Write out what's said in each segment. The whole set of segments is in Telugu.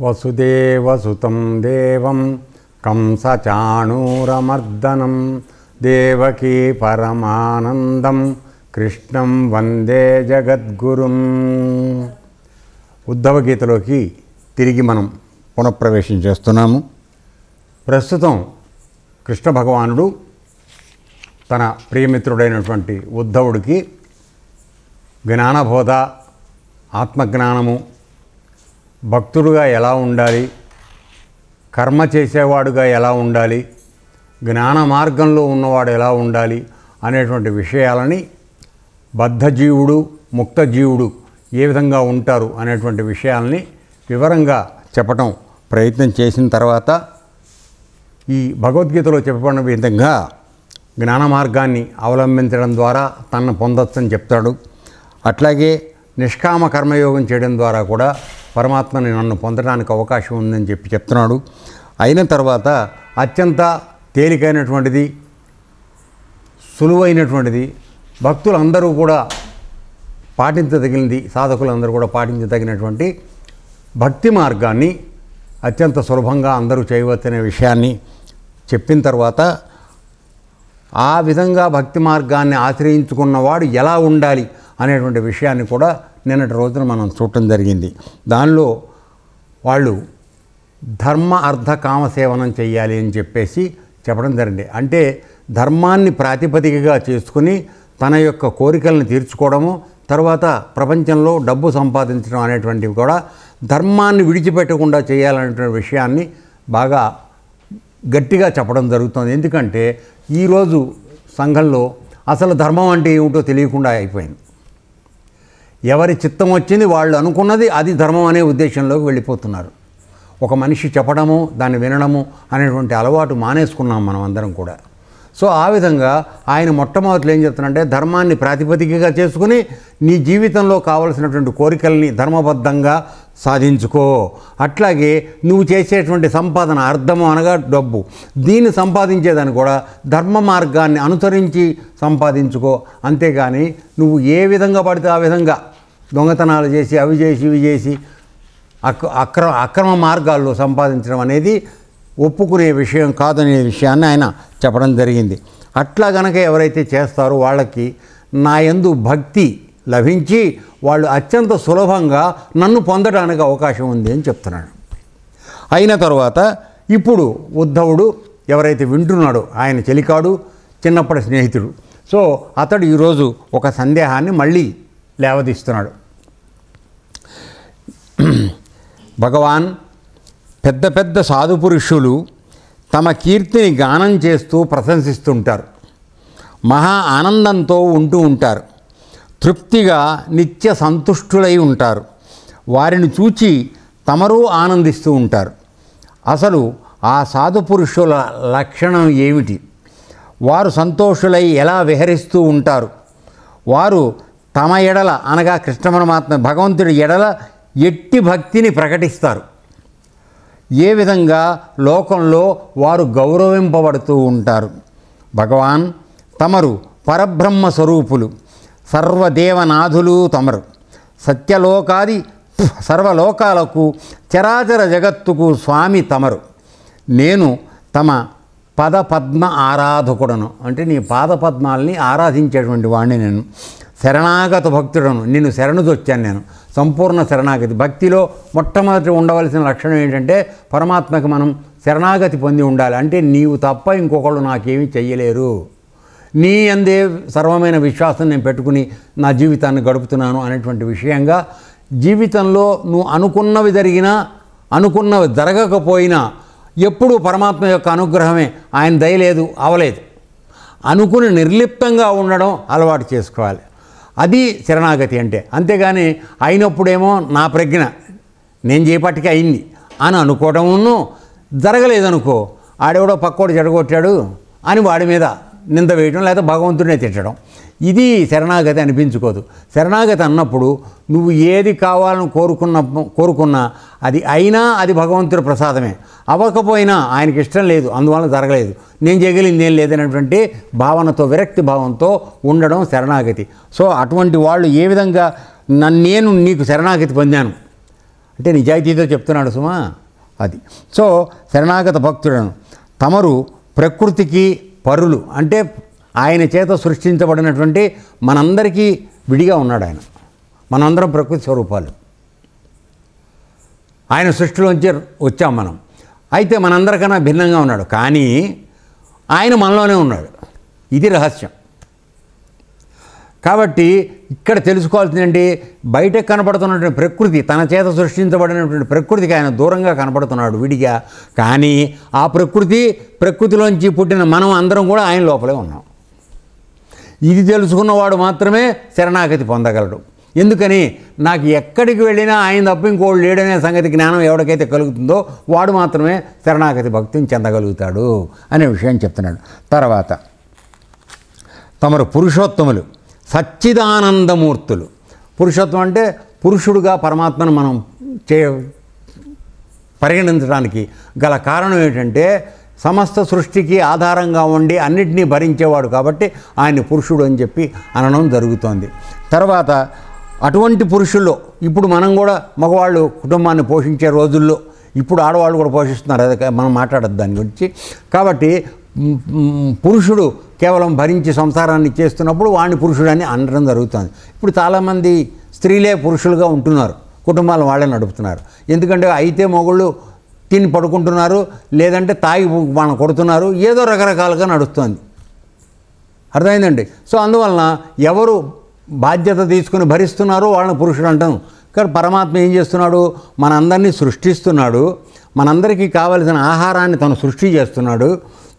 వసుదేవసుతం దేవం కంసచాణూరమర్దనం దేవకీ పరమానందం కృష్ణం వందే జగద్గురుం. ఉద్ధవ గీతలోకి తిరిగి మనం పునఃప్రవేశం చేస్తున్నాము. ప్రస్తుతం కృష్ణ భగవానుడు తన ప్రియమిత్రుడైనటువంటి ఉద్ధవుడికి జ్ఞానబోధ, ఆత్మజ్ఞానము, భక్తుడుగా ఎలా ఉండాలి, కర్మ చేసేవాడుగా ఎలా ఉండాలి, జ్ఞాన మార్గంలో ఉన్నవాడు ఎలా ఉండాలి అనేటువంటి విషయాలని, బద్ధజీవుడు ముక్తజీవుడు ఏ విధంగా ఉంటారు అనేటువంటి విషయాలని వివరంగా చెప్పటం ప్రయత్నం చేసిన తర్వాత ఈ భగవద్గీతలో చెప్పబడిన విధంగా జ్ఞాన మార్గాన్ని అవలంబించడం ద్వారా తనను పొందొచ్చని చెప్తాడు. అట్లాగే నిష్కామ కర్మయోగం చేయడం ద్వారా కూడా పరమాత్మని నన్ను పొందడానికి అవకాశం ఉందని చెప్తున్నాడు. అయిన తర్వాత అత్యంత తేలికైనటువంటిది, సులువైనటువంటిది, భక్తులందరూ కూడా పాటించదగినది, సాధకులందరూ కూడా పాటించదగినటువంటి భక్తి మార్గాన్ని అత్యంత సులభంగా అందరూ చేయవచ్చనే విషయాన్ని చెప్పిన తర్వాత ఆ విధంగా భక్తి మార్గాన్ని ఆశ్రయించుకున్నవాడు ఎలా ఉండాలి అనేటువంటి విషయాన్ని కూడా నిన్నటి రోజున మనం చూడటం జరిగింది. దానిలో వాళ్ళు ధర్మ అర్థ కామ సేవనం చేయాలి అని చెప్పేసి చెప్పడం జరిగింది. అంటే ధర్మాన్ని ప్రాతిపదికగా చేసుకుని తన యొక్క కోరికలను తీర్చుకోవడము, తర్వాత ప్రపంచంలో డబ్బు సంపాదించడం అనేటువంటివి కూడా ధర్మాన్ని విడిచిపెట్టకుండా చేయాలనేటువంటి విషయాన్ని బాగా గట్టిగా చెప్పడం జరుగుతుంది. ఎందుకంటే ఈరోజు సంఘంలో అసలు ధర్మం అంటే ఏమిటో తెలియకుండా అయిపోయింది. ఎవరి చిత్తం వచ్చింది వాళ్ళు అనుకున్నది అది ధర్మం అనే ఉద్దేశంలోకి వెళ్ళిపోతున్నారు. ఒక మనిషి చెప్పడము, దాన్ని వినడము అనేటువంటి అలవాటు మానేసుకున్నాం మనం అందరం కూడా. సో ఆ విధంగా ఆయన మొట్టమొదటిలో ఏం చెప్తున్నాడంటే, ధర్మాన్ని ప్రాతిపదికగా చేసుకుని నీ జీవితంలో కావలసినటువంటి కోరికల్ని ధర్మబద్ధంగా సాధించుకో. అట్లాగే నువ్వు చేసేటువంటి సంపాదన, అర్థము అనగా డబ్బు, దీన్ని సంపాదించేదాన్ని కూడా ధర్మ మార్గాన్ని అనుసరించి సంపాదించుకో. అంతేగాని నువ్వు ఏ విధంగా పడితే ఆ విధంగా దొంగతనాలు చేసి అవి చేసి ఇవి చేసి అక్రమ మార్గాల్లో సంపాదించడం అనేది ఒప్పుకునే విషయం కాదనే విషయాన్ని ఆయన చెప్పడం జరిగింది. అట్లా గనక ఎవరైతే చేస్తారో వాళ్ళకి నా యందు భక్తి లభించి వాళ్ళు అత్యంత సులభంగా నన్ను పొందడానికి అవకాశం ఉంది అని చెప్తున్నాడు. అయిన తర్వాత ఇప్పుడు ఉద్ధవుడు ఎవరైతే వింటున్నాడో ఆయన చెలికాడు, చిన్నప్పటి స్నేహితుడు. సో అతడు ఈరోజు ఒక సందేహాన్ని మళ్ళీ లేవదీస్తున్నాడు. భగవాన్, పెద్ద పెద్ద సాధు పురుషులు తమ కీర్తిని గానం చేస్తూ ప్రశంసిస్తుంటారు, మహా ఆనందంతో ఉంటూ ఉంటారు, తృప్తిగా నిత్య సంతుష్టులై ఉంటారు. వారిని చూచి తమరూ ఆనందిస్తూ ఉంటారు. అసలు ఆ సాధు పురుషుల లక్షణం ఏమిటి? వారు సంతోషులై ఎలా విహరిస్తూ ఉంటారు? వారు తమ ఎడల అనగా కృష్ణ పరమాత్మ భగవంతుడి ఎడల ఎట్టి భక్తిని ప్రకటిస్తారు. ఏ విధంగా లోకంలో వారు గౌరవింపబడుతూ ఉంటారు? భగవాన్, తమరు పరబ్రహ్మ స్వరూపులు, సర్వదేవనాథులు తమరు, సత్యలోకాది సర్వలోకాలకు చరాచర జగత్తుకు స్వామి తమరు. నేను తమ పదపద్మ ఆరాధకుడను, అంటే నీ పాదపద్మాలని ఆరాధించేటువంటి వాడిని నేను. శరణాగత భక్తుడను, నిన్ను శరణుదొచ్చాను నేను. సంపూర్ణ శరణాగతి. భక్తిలో మొట్టమొదటి ఉండవలసిన లక్షణం ఏంటంటే పరమాత్మకి మనం శరణాగతి పొంది ఉండాలి. అంటే నీవు తప్ప ఇంకొకళ్ళు నాకేమీ చెయ్యలేరు, నీ అందే సర్వమైన విశ్వాసం నేను పెట్టుకుని నా జీవితాన్ని గడుపుతున్నాను అనేటువంటి విషయంగా జీవితంలో నువ్వు అనుకున్నవి జరిగినా అనుకున్నవి జరగకపోయినా ఎప్పుడూ పరమాత్మ యొక్క అనుగ్రహమే, ఆయన దయలేదు అవలేదు అనుకుని నిర్లిప్తంగా ఉండడం అలవాటు చేసుకోవాలి. అది శరణాగతి అంటే. అంతేగాని అయినప్పుడేమో నా ప్రజ్ఞ నేను చేపట్టికి అయింది అని అనుకోవడమును, జరగలేదనుకో ఆడెవడో పక్కోడు చెడగొట్టాడు అని వాడి మీద నింద వేయడం, లేదా భగవంతుడినే తిట్టడం, ఇది శరణాగతి అనిపించుకోదు. శరణాగతి అన్నప్పుడు నువ్వు ఏది కావాలని కోరుకున్నా అది అయినా అది భగవంతుడి ప్రసాదమే, అవ్వకపోయినా ఆయనకి ఇష్టం లేదు అందువల్ల జరగలేదు, నేను చేయగలిగింది ఏం లేదనేటువంటి భావనతో, విరక్తి భావంతో ఉండడం శరణాగతి. సో అటువంటి వాళ్ళు ఏ విధంగా నేను నీకు శరణాగతి పొందాను, అంటే నిజాయితీతో చెప్తున్నాడు సుమా అది. సో శరణాగత భక్తులను తమరు ప్రకృతికి పరులు, అంటే ఆయన చేత సృష్టించబడినటువంటి మనందరికీ విడిగా ఉన్నాడు ఆయన. మనందరం ప్రకృతి స్వరూపాలు, ఆయన సృష్టిలోంచి వచ్చాం మనం. అయితే మనందరికన్నా భిన్నంగా ఉన్నాడు, కానీ ఆయన మనలోనే ఉన్నాడు. ఇది రహస్యం. కాబట్టి ఇక్కడ తెలుసుకోవాల్సిందంటే బయట కనపడుతున్నటువంటి ప్రకృతి, తన చేత సృష్టించబడినటువంటి ప్రకృతికి ఆయన దూరంగా కనపడుతున్నాడు విడిగా. కానీ ఆ ప్రకృతిలోంచి పుట్టిన మనం అందరం కూడా ఆయన లోపలే ఉన్నాం. ఇది తెలుసుకున్నవాడు మాత్రమే శరణాగతి పొందగలడు. ఎందుకని, నాకు ఎక్కడికి వెళ్ళినా ఆయన తప్ప ఇంకోడు లేడనే సంగతి జ్ఞానం ఎవరికైతే కలుగుతుందో వాడు మాత్రమే శరణాగతి భక్తిని చెందగలుగుతాడు అనే విషయం చెప్తున్నాడు. తర్వాత తమరు పురుషోత్తములు, సచ్చిదానందమూర్తులు. పురుషోత్తం అంటే పురుషుడుగా పరమాత్మను మనం పరిగణించడానికి గల కారణం ఏంటంటే సమస్త సృష్టికి ఆధారంగా ఉండి అన్నిటినీ భరించేవాడు కాబట్టి ఆయన్ని పురుషుడు అని చెప్పి అనడం జరుగుతోంది. తర్వాత అటువంటి పురుషుల్లో ఇప్పుడు మనం కూడా మగవాళ్ళు కుటుంబాన్ని పోషించే రోజుల్లో ఇప్పుడు ఆడవాళ్ళు కూడా పోషిస్తున్నారు, అదే మనం మాట్లాడద్దు దాని గురించి. కాబట్టి పురుషుడు కేవలం భరించి సంసారాన్ని చేస్తున్నప్పుడు వాడిని పురుషుడని అనడం జరుగుతుంది. ఇప్పుడు చాలామంది స్త్రీలే పురుషులుగా ఉంటున్నారు, కుటుంబాలు వాళ్ళే నడుపుతున్నారు. ఎందుకంటే అయితే మొగుళ్ళు తిని పడుకుంటున్నారు, లేదంటే తాగి మనం కొడుతున్నారు, ఏదో రకరకాలుగా నడుస్తుంది. అర్థమైందండి. సో అందువలన ఎవరు బాధ్యత తీసుకుని భరిస్తున్నారో వాళ్ళని పురుషుడు అంటాం. కానీ పరమాత్మ ఏం చేస్తున్నాడు, మనందరినీ సృష్టిస్తున్నాడు, మనందరికీ కావలసిన ఆహారాన్ని తను సృష్టి చేస్తున్నాడు.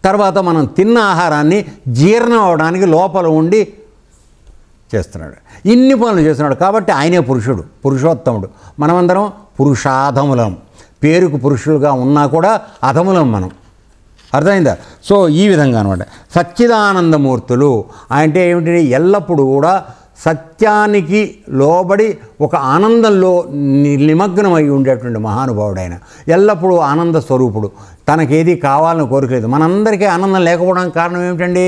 తర్వాత మనం తిన్న ఆహారాన్ని జీర్ణం అవడానికి లోపల ఉండి చేస్తున్నాడు, ఇన్ని పనులు చేస్తున్నాడు. కాబట్టి ఆయనే పురుషుడు, పురుషోత్తముడు. మనమందరం పురుషాధములం, పేరుకు పురుషులుగా ఉన్నా కూడా అధములం మనం. అర్థమైందా? సో ఈ విధంగా అనమాట సచ్చిదానందమూర్తులు అంటే ఏమిటి, ఎల్లప్పుడూ కూడా సత్యానికి లోబడి ఒక ఆనందంలో నిమగ్నమై ఉండేటువంటి మహానుభావుడు ఆయన. ఎల్లప్పుడూ ఆనంద స్వరూపుడు, తనకేది కావాలని కోరికలేదు. మనందరికీ ఆనందం లేకపోవడానికి కారణం ఏమిటండి,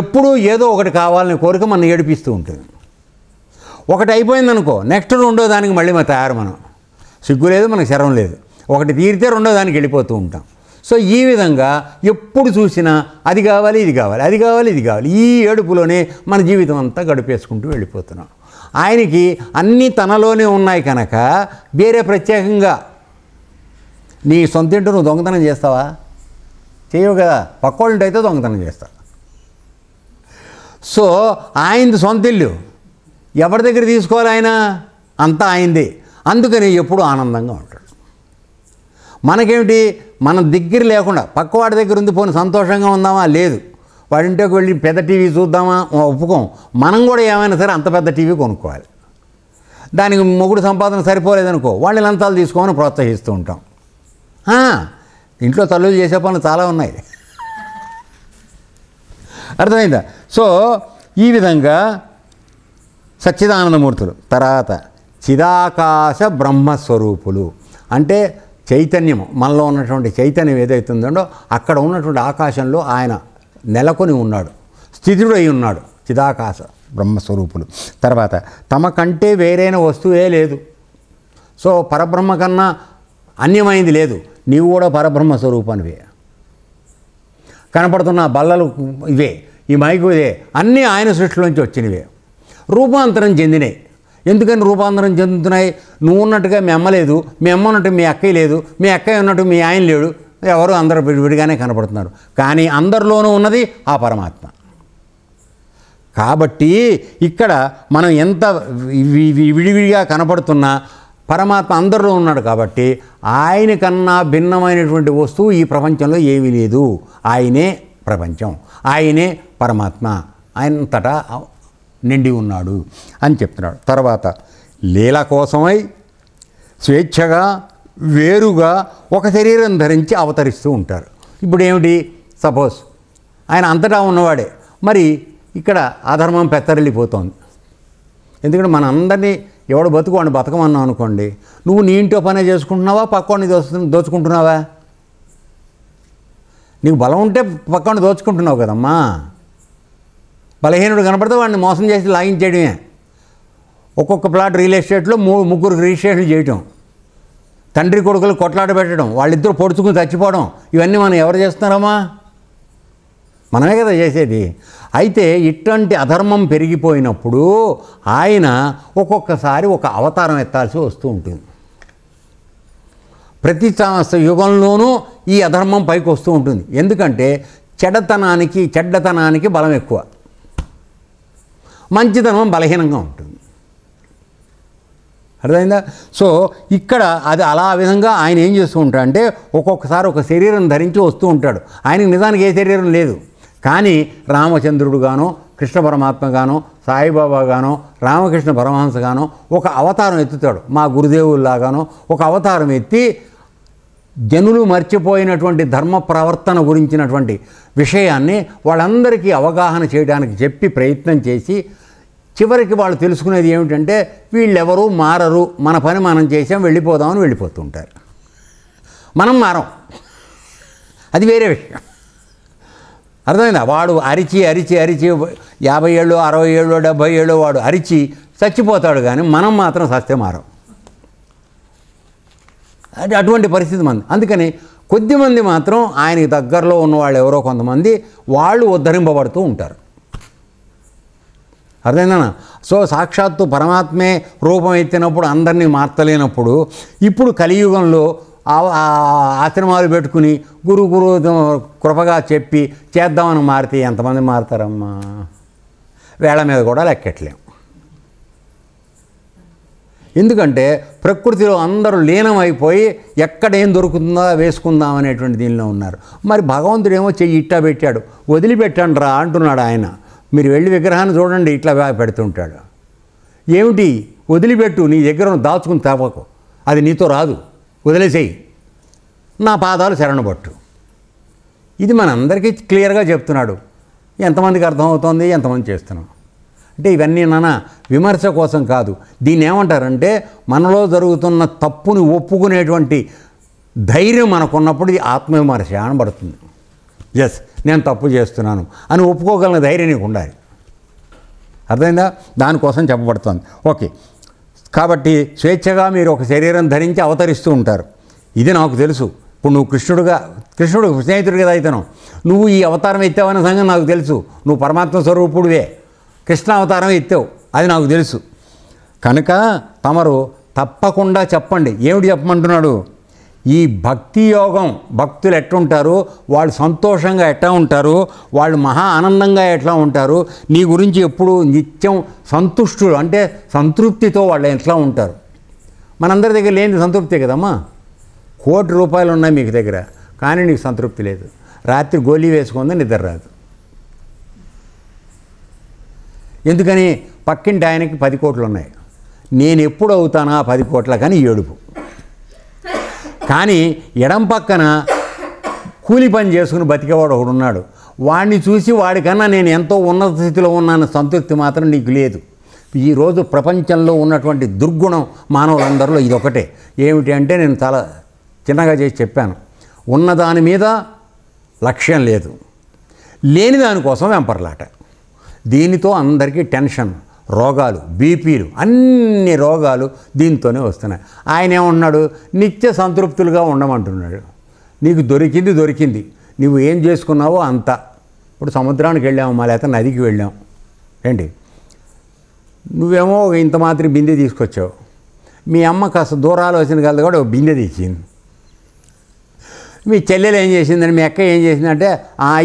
ఎప్పుడూ ఏదో ఒకటి కావాలని కోరిక మనం ఏడిపిస్తూ ఉంటుంది. ఒకటి అయిపోయిందనుకో నెక్స్ట్ రెండో దానికి మళ్ళీ మనం సిగ్గు లేదు, మనకు శరం లేదు. ఒకటి తీరితే రెండో దానికి వెళ్ళిపోతూ ఉంటాం. సో ఈ విధంగా ఎప్పుడు చూసినా అది కావాలి, ఇది కావాలి, అది కావాలి, ఇది కావాలి, ఈ ఏడుపులోనే మన జీవితం అంతా గడిపేసుకుంటూ వెళ్ళిపోతున్నాం. ఆయనకి అన్నీ తనలోనే ఉన్నాయి కనుక వేరే ప్రత్యేకంగా నీ సొంత ఇంటూ నువ్వు దొంగతనం చేస్తావా? చేయవు కదా. పక్కోళ్ళంటే అయితే దొంగతనం చేస్తావు. సో ఆయనది సొంత ఇల్లు, ఎవరి దగ్గర తీసుకోవాలి, ఆయన అంతా ఆయనదే. అందుకని ఎప్పుడు ఆనందంగా ఉంటాడు. మనకేమిటి, మన దగ్గర లేకుండా పక్కవాడి దగ్గర ఉంది, పోనీ సంతోషంగా ఉందామా, లేదు. వాడింటికి వెళ్ళి పెద్ద టీవీ చూద్దామా, ఒప్పుకోం. మనం కూడా ఏమైనా సరే అంత పెద్ద టీవీ కొనుక్కోవాలి. దానికి మొగుడు సంపాదన సరిపోలేదనుకో వాళ్ళని లంచాలు తీసుకోమని ప్రోత్సహిస్తూ ఉంటాం. ఇంట్లో తల్లులు చేసే పనులు చాలా ఉన్నాయి. అర్థమైందా? సో ఈ విధంగా సచ్చిదానందమూర్తులు. తర్వాత చిదాకాశ బ్రహ్మస్వరూపులు అంటే చైతన్యము, మనలో ఉన్నటువంటి చైతన్యం ఏదైతే ఉందో అక్కడ ఉన్నటువంటి ఆకాశంలో ఆయన నెలకొని ఉన్నాడు, స్థితుడై ఉన్నాడు. చిదాకాశ బ్రహ్మస్వరూపులు. తర్వాత తమ కంటే వేరైన వస్తువే లేదు. సో పరబ్రహ్మ కన్నా అన్యమైంది లేదు. నీవు కూడా పరబ్రహ్మ స్వరూపానివే. కనపడుతున్న బల్లలు ఇవే, ఈ మైకు ఇదే, అన్నీ ఆయన సృష్టిలోంచి వచ్చినవే, రూపాంతరం చెందినాయి. ఎందుకని రూపాంతరం చెందుతున్నాయి? నువ్వు ఉన్నట్టుగా మీ అమ్మ లేదు, మీ అమ్మ ఉన్నట్టు మీ అక్కయ్య లేదు, మీ అక్కయ్య ఉన్నట్టు మీ ఆయన లేడు, ఎవరు అందరూ విడివిడిగానే కనపడుతున్నారు. కానీ అందరిలోనూ ఉన్నది ఆ పరమాత్మ. కాబట్టి ఇక్కడ మనం ఎంత విడివిడిగా కనపడుతున్నా పరమాత్మ అందరిలో ఉన్నాడు. కాబట్టి ఆయన కన్నా భిన్నమైనటువంటి వస్తువు ఈ ప్రపంచంలో ఏమీ లేదు. ఆయనే ప్రపంచం, ఆయనే పరమాత్మ, ఆయనంతటా నిండి ఉన్నాడు అని చెప్తున్నాడు. తర్వాత లీల కోసమై స్వేచ్ఛగా వేరుగా ఒక శరీరం ధరించి అవతరిస్తూ ఉంటారు. ఇప్పుడు ఏమిటి, సపోజ్ ఆయన అంతటా ఉన్నవాడే, మరి ఇక్కడ అధర్మం పెత్తరిల్లిపోతోంది. ఎందుకంటే మన అందరినీ ఎవడు బతుకువాడిని బతకమన్నావు అనుకోండి, నువ్వు నీ ఇంట్లో పనే చేసుకుంటున్నావా, పక్కవాడిని దోచుకుంటున్నావా? నీకు బలం ఉంటే పక్కవాడిని దోచుకుంటున్నావు కదమ్మా. బలహీనుడు కనపడితే వాడిని మోసం చేసి లాగించేయడమే. ఒక్కొక్క ప్లాట్ రియల్ ఎస్టేట్లో ముగ్గురు రిజిస్ట్రేషన్ చేయటం, తండ్రి కొడుకులు కొట్లాట పెట్టడం, వాళ్ళిద్దరూ పొడుచుకుని చచ్చిపోవడం, ఇవన్నీ మనం ఎవరు చేస్తున్నారమ్మా? మనమే కదా చేసేది. అయితే ఇట్లాంటి అధర్మం పెరిగిపోయినప్పుడు ఆయన ఒక్కొక్కసారి ఒక అవతారం ఎత్తాల్సి వస్తూ ఉంటుంది. ప్రతి యుగంలోనూ ఈ అధర్మం పైకి వస్తూ ఉంటుంది. ఎందుకంటే చెడ్డతనానికి బలం ఎక్కువ, మంచితనం బలహీనంగా ఉంటుంది. అర్థమైందా? సో ఇక్కడ అది అలా విధంగా ఆయన ఏం చేస్తూ ఉంటాడంటే ఒక్కొక్కసారి ఒక శరీరం ధరించి వస్తూ ఉంటాడు. ఆయనకి నిజానికి ఏ శరీరం లేదు, కానీ రామచంద్రుడు గానో, కృష్ణ పరమాత్మ గానో, సాయిబాబా గానో, రామకృష్ణ పరమహంస గానో ఒక అవతారం ఎత్తుతాడు. మా గురుదేవుల్లాగానో ఒక అవతారం ఎత్తి జనులు మర్చిపోయినటువంటి ధర్మ ప్రవర్తన గురించినటువంటి విషయాన్ని వాళ్ళందరికీ అవగాహన చేయడానికి చెప్పి ప్రయత్నం చేసి చివరికి వాళ్ళు తెలుసుకునేది ఏమిటంటే వీళ్ళెవరూ మారరు, మన పని మనం చేసాం, వెళ్ళిపోదామని వెళ్ళిపోతుంటారు. మనం మారం, అది వేరే విషయం. అర్థమైందా? వాడు అరిచి 50 ఏళ్ళు 60 ఏళ్ళు 70 ఏళ్ళు వాడు అరిచి చచ్చిపోతాడు, కానీ మనం మాత్రం సస్తే మారం. అది అటువంటి పరిస్థితి మంది. అందుకని కొద్దిమంది మాత్రం ఆయనకి దగ్గరలో ఉన్నవాళ్ళు ఎవరో కొంతమంది వాళ్ళు ఉద్ధరింపబడుతూ ఉంటారు. అర్థమైందనా? సో సాక్షాత్తు పరమాత్మే రూపం ఎత్తినప్పుడు అందరినీ మార్చలేనప్పుడు ఇప్పుడు కలియుగంలో ఆశ్రమాలు పెట్టుకుని గురు కృపగా చెప్పి చేద్దామని మారితే ఎంతమంది మారుతారమ్మా? వేళ మీద కూడా లెక్కట్లేం. ఎందుకంటే ప్రకృతిలో అందరూ లీనమైపోయి ఎక్కడేం దొరుకుతుందో వేసుకుందాం అనేటువంటి దీనిలో ఉన్నారు. మరి భగవంతుడేమో చెయ్యి ఇట్టా పెట్టాడు, వదిలిపెట్టండి రా అంటున్నాడు ఆయన. మీరు వెళ్ళి విగ్రహాన్ని చూడండి, ఇట్లా పెడుతుంటాడు. ఏమిటి? వదిలిపెట్టు, నీ దగ్గర దాచుకుని తప్పకు, అది నీతో రాదు, వదిలేసేయి, నా పాదాలు శరణపట్టు. ఇది మనందరికీ క్లియర్గా చెప్తున్నాడు. ఎంతమందికి అర్థమవుతోంది, ఎంతమంది చేస్తున్నాం అంటే ఇవన్నీ నాన్న విమర్శ కోసం కాదు. దీన్ని ఏమంటారంటే మనలో జరుగుతున్న తప్పుని ఒప్పుకునేటువంటి ధైర్యం మనకున్నప్పుడు ఇది ఆత్మవిమర్శ అనబడుతుంది. ఎస్, నేను తప్పు చేస్తున్నాను అని ఒప్పుకోగలిగిన ధైర్యం నీకు ఉండాలి. అర్థమైందా? దానికోసం చెప్పబడుతుంది. ఓకే, కాబట్టి స్వేచ్ఛగా మీరు ఒక శరీరం ధరించి అవతరిస్తూ ఉంటారు. ఇది నాకు తెలుసు. ఇప్పుడు నువ్వు కృష్ణుడు స్నేహితుడు కదా అయితేను, నువ్వు ఈ అవతారం ఎత్తావనే సంగతి నాకు తెలుసు. నువ్వు పరమాత్మ స్వరూపుడివే, కృష్ణ అవతారం ఎత్తావు, అది నాకు తెలుసు. కనుక తమరు తప్పకుండా చెప్పండి. ఏమిటి చెప్పమంటున్నాడు? ఈ భక్తి యోగం, భక్తులు ఎట్లుంటారు, వాళ్ళు సంతోషంగా ఎట్లా ఉంటారు, వాళ్ళు మహా ఆనందంగా ఎట్లా ఉంటారు, నీ గురించి ఎప్పుడు నిత్యం సంతుష్టులు అంటే సంతృప్తితో వాళ్ళు ఎట్లా ఉంటారు. మనందరి దగ్గర లేని సంతృప్తే కదమ్మా. ₹1,00,00,000 ఉన్నాయి మీకు దగ్గర, కానీ నీకు సంతృప్తి లేదు. రాత్రి గోళీ వేసుకుందా నిద్ర రాదు. ఎందుకని? పక్కింటి ఆయనకి 10 కోట్లు ఉన్నాయి, నేను ఎప్పుడు అవుతానా 10 కోట్ల కానీ ఏడుపు. కానీ ఎడం పక్కన కూలి పని చేసుకుని బతికేవాడు ఒకడు ఉన్నాడు. వాడిని చూసి వాడికన్నా నేను ఎంతో ఉన్నత స్థితిలో ఉన్నాను సంతృప్తి మాత్రం నీకు లేదు. ఈరోజు ప్రపంచంలో ఉన్నటువంటి దుర్గుణం మానవులందరిలో ఇదొకటే. ఏమిటి అంటే నేను చాలా చిన్నగా చేసి చెప్పాను, ఉన్నదాని మీద లక్ష్యం లేదు, లేని దానికోసం వెంపర్లాట. దీనితో అందరికీ టెన్షన్, రోగాలు, బీపీలు, అన్ని రోగాలు దీంతోనే వస్తున్నాయి. ఆయన ఏమంటున్నాడు? నిత్య సంతృప్తులుగా ఉండమంటున్నాడు. నీకు దొరికింది, నువ్వు ఏం చేసుకున్నావో అంత. ఇప్పుడు సముద్రానికి వెళ్ళాము, మా లేకపోతే నదికి వెళ్ళాం ఏంటి, నువ్వేమో ఇంత మాత్రం బిందె తీసుకొచ్చావు, మీ అమ్మ కాస్త దూరాలు వచ్చిన కలదు కూడా ఒక బిందె తెచ్చింది. మీ చెల్లెలు ఏం చేసిందని, మీ అక్క ఏం చేసిందంటే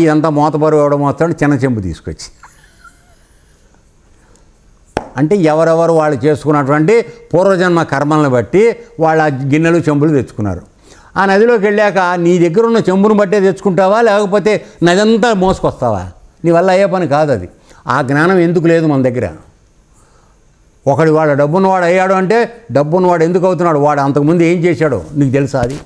ఇదంతా మూతబరువు ఎవడో మోస్తాడు, చిన్న చెంబు తీసుకొచ్చి. అంటే ఎవరెవరు వాళ్ళు చేసుకున్నటువంటి పూర్వజన్మ కర్మలను బట్టి వాళ్ళ గిన్నెలు చెంబులు తెచ్చుకున్నారు. ఆ నదిలోకి వెళ్ళాక నీ దగ్గర ఉన్న చెంబును బట్టే తెచ్చుకుంటావా, లేకపోతే నదంతా మోసుకొస్తావా? నీ వల్ల అయ్యే పని కాదు అది. ఆ జ్ఞానం ఎందుకు లేదు మన దగ్గర? వాడు డబ్బున్నవాడు అయ్యాడు అంటే డబ్బున్నవాడు ఎందుకు అవుతున్నాడు? వాడు అంతకుముందు ఏం చేశాడో నీకు తెలుసా? అది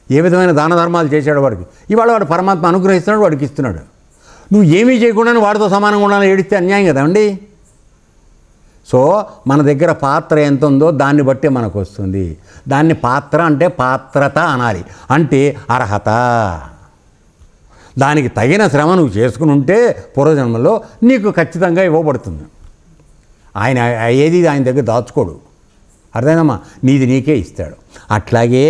ఏ విధమైన దాన ధర్మాలు చేశాడు వాడికి. ఇవాళ వాడు పరమాత్మ అనుగ్రహిస్తున్నాడు, వాడికి ఇస్తున్నాడు. నువ్వు ఏమీ చేయకుండానే వాడితో సమానంగా ఉండాలని ఏడిస్తే అన్యాయం కదండి. సో మన దగ్గర పాత్ర ఎంత ఉందో దాన్ని బట్టే మనకు వస్తుంది. దాన్ని పాత్ర అంటే పాత్రత అనాలి, అంటే అర్హత. దానికి తగిన శ్రమ నువ్వు చేసుకుని ఉంటే పూర్వజన్మలో నీకు ఖచ్చితంగా ఇవ్వబడుతుంది. ఆయన ఏది ఆయన దగ్గర దాచుకోడు. అర్థమైందమ్మా? నీది నీకే ఇస్తాడు. అట్లాగే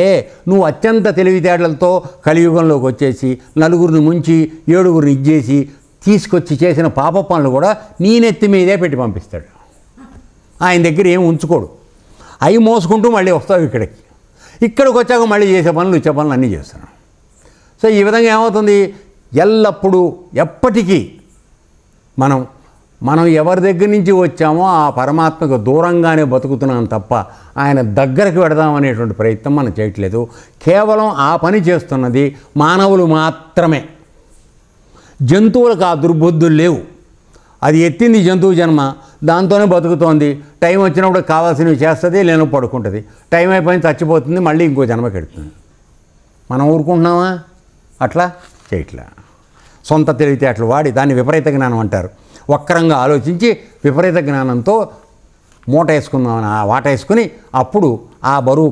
నువ్వు అత్యంత తెలివితేటలతో కలియుగంలోకి వచ్చేసి నలుగురిని ముంచి 7గురిని ఇచ్చేసి తీసుకొచ్చి చేసిన పాప పనులు కూడా నీ నెత్తి మీదే పెట్టి పంపిస్తాడు. ఆయన దగ్గర ఏం ఉంచుకోడు. అవి మోసుకుంటూ మళ్ళీ వస్తావు ఇక్కడికి వచ్చాక మళ్ళీ చేసే పనులు ఇచ్చే పనులు అన్నీ చేస్తున్నాడు. సో ఈ విధంగా ఏమవుతుంది, ఎల్లప్పుడూ ఎప్పటికీ మనం ఎవరి దగ్గర నుంచి వచ్చామో ఆ పరమాత్మకు దూరంగానే బతుకుతున్నాం తప్ప ఆయన దగ్గరకు పెడదామనేటువంటి ప్రయత్నం మనం చేయట్లేదు. కేవలం ఆ పని చేస్తున్నది మానవులు మాత్రమే. జంతువులకు ఆ దుర్బుద్ధులు లేవు. అది ఎత్తింది జంతువు జన్మ, దాంతోనే బతుకుతోంది. టైం వచ్చినప్పుడు కావాల్సినవి చేస్తుంది, లేనప్పుడు పడుకుంటుంది. టైం అయిపోయింది చచ్చిపోతుంది, మళ్ళీ ఇంకో జన్మకి ఎడుతుంది. మనం ఊరుకుంటున్నామా? అట్లా చేయట్లా. సొంత తెలివితేటలు వాడి దాన్ని విపరీత జ్ఞానం అంటారు. వక్రంగా ఆలోచించి విపరీత జ్ఞానంతో మూట వేసుకుందామని వాట వేసుకుని అప్పుడు ఆ బరువు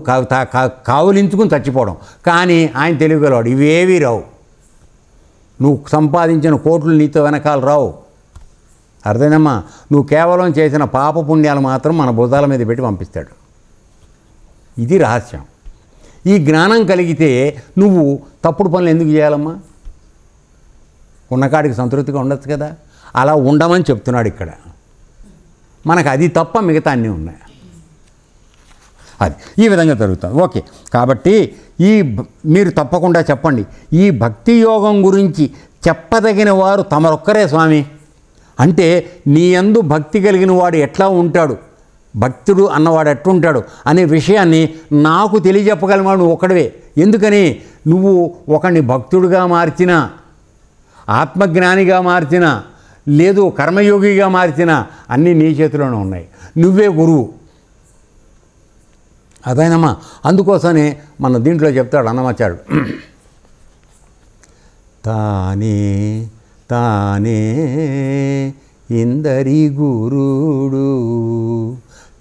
కావులించుకుని చచ్చిపోవడం. కానీ ఆయన తెలివిగలవాడు. ఇవేవీ రావు. నువ్వు సంపాదించిన కోట్లు నీతో వెనకాల రావు. అర్థమైందమ్మా? నువ్వు కేవలం చేసిన పాప పుణ్యాలు మాత్రం మన భుజాల మీద పెట్టి పంపిస్తాడు. ఇది రహస్యం. ఈ జ్ఞానం కలిగితే నువ్వు తప్పుడు పనులు ఎందుకు చేయాలమ్మా? ఉన్నకాడికి సంతృప్తిగా ఉండొచ్చు కదా. అలా ఉండమని చెప్తున్నాడు ఇక్కడ. మనకు అది తప్ప మిగతా అన్నీ ఉన్నాయి. అది ఈ విధంగా జరుగుతుంది. ఓకే, కాబట్టి మీరు తప్పకుండా చెప్పండి. ఈ భక్తి యోగం గురించి చెప్పదగిన వారు తమరొక్కరే స్వామి. అంటే నీ యందు భక్తి కలిగిన వాడు ఎట్లా ఉంటాడు, భక్తుడు అన్నవాడు ఎట్లుంటాడు అనే విషయాన్ని నాకు తెలియజెప్పగలిగినవాడు నువ్వు ఒక్కడివే. ఎందుకని? నువ్వు ఒకడిని భక్తుడిగా మార్చినా, ఆత్మజ్ఞానిగా మార్చినా, లేదు కర్మయోగిగా మార్చినా అన్నీ నీ చేతిలోనే ఉన్నాయి. నువ్వే గురువు. అదేనమ్మా? అందుకోసమే మన దీంట్లో చెప్తాడు అన్నమాచార్యుడు, తానే తానే ఇందరి గురుడు,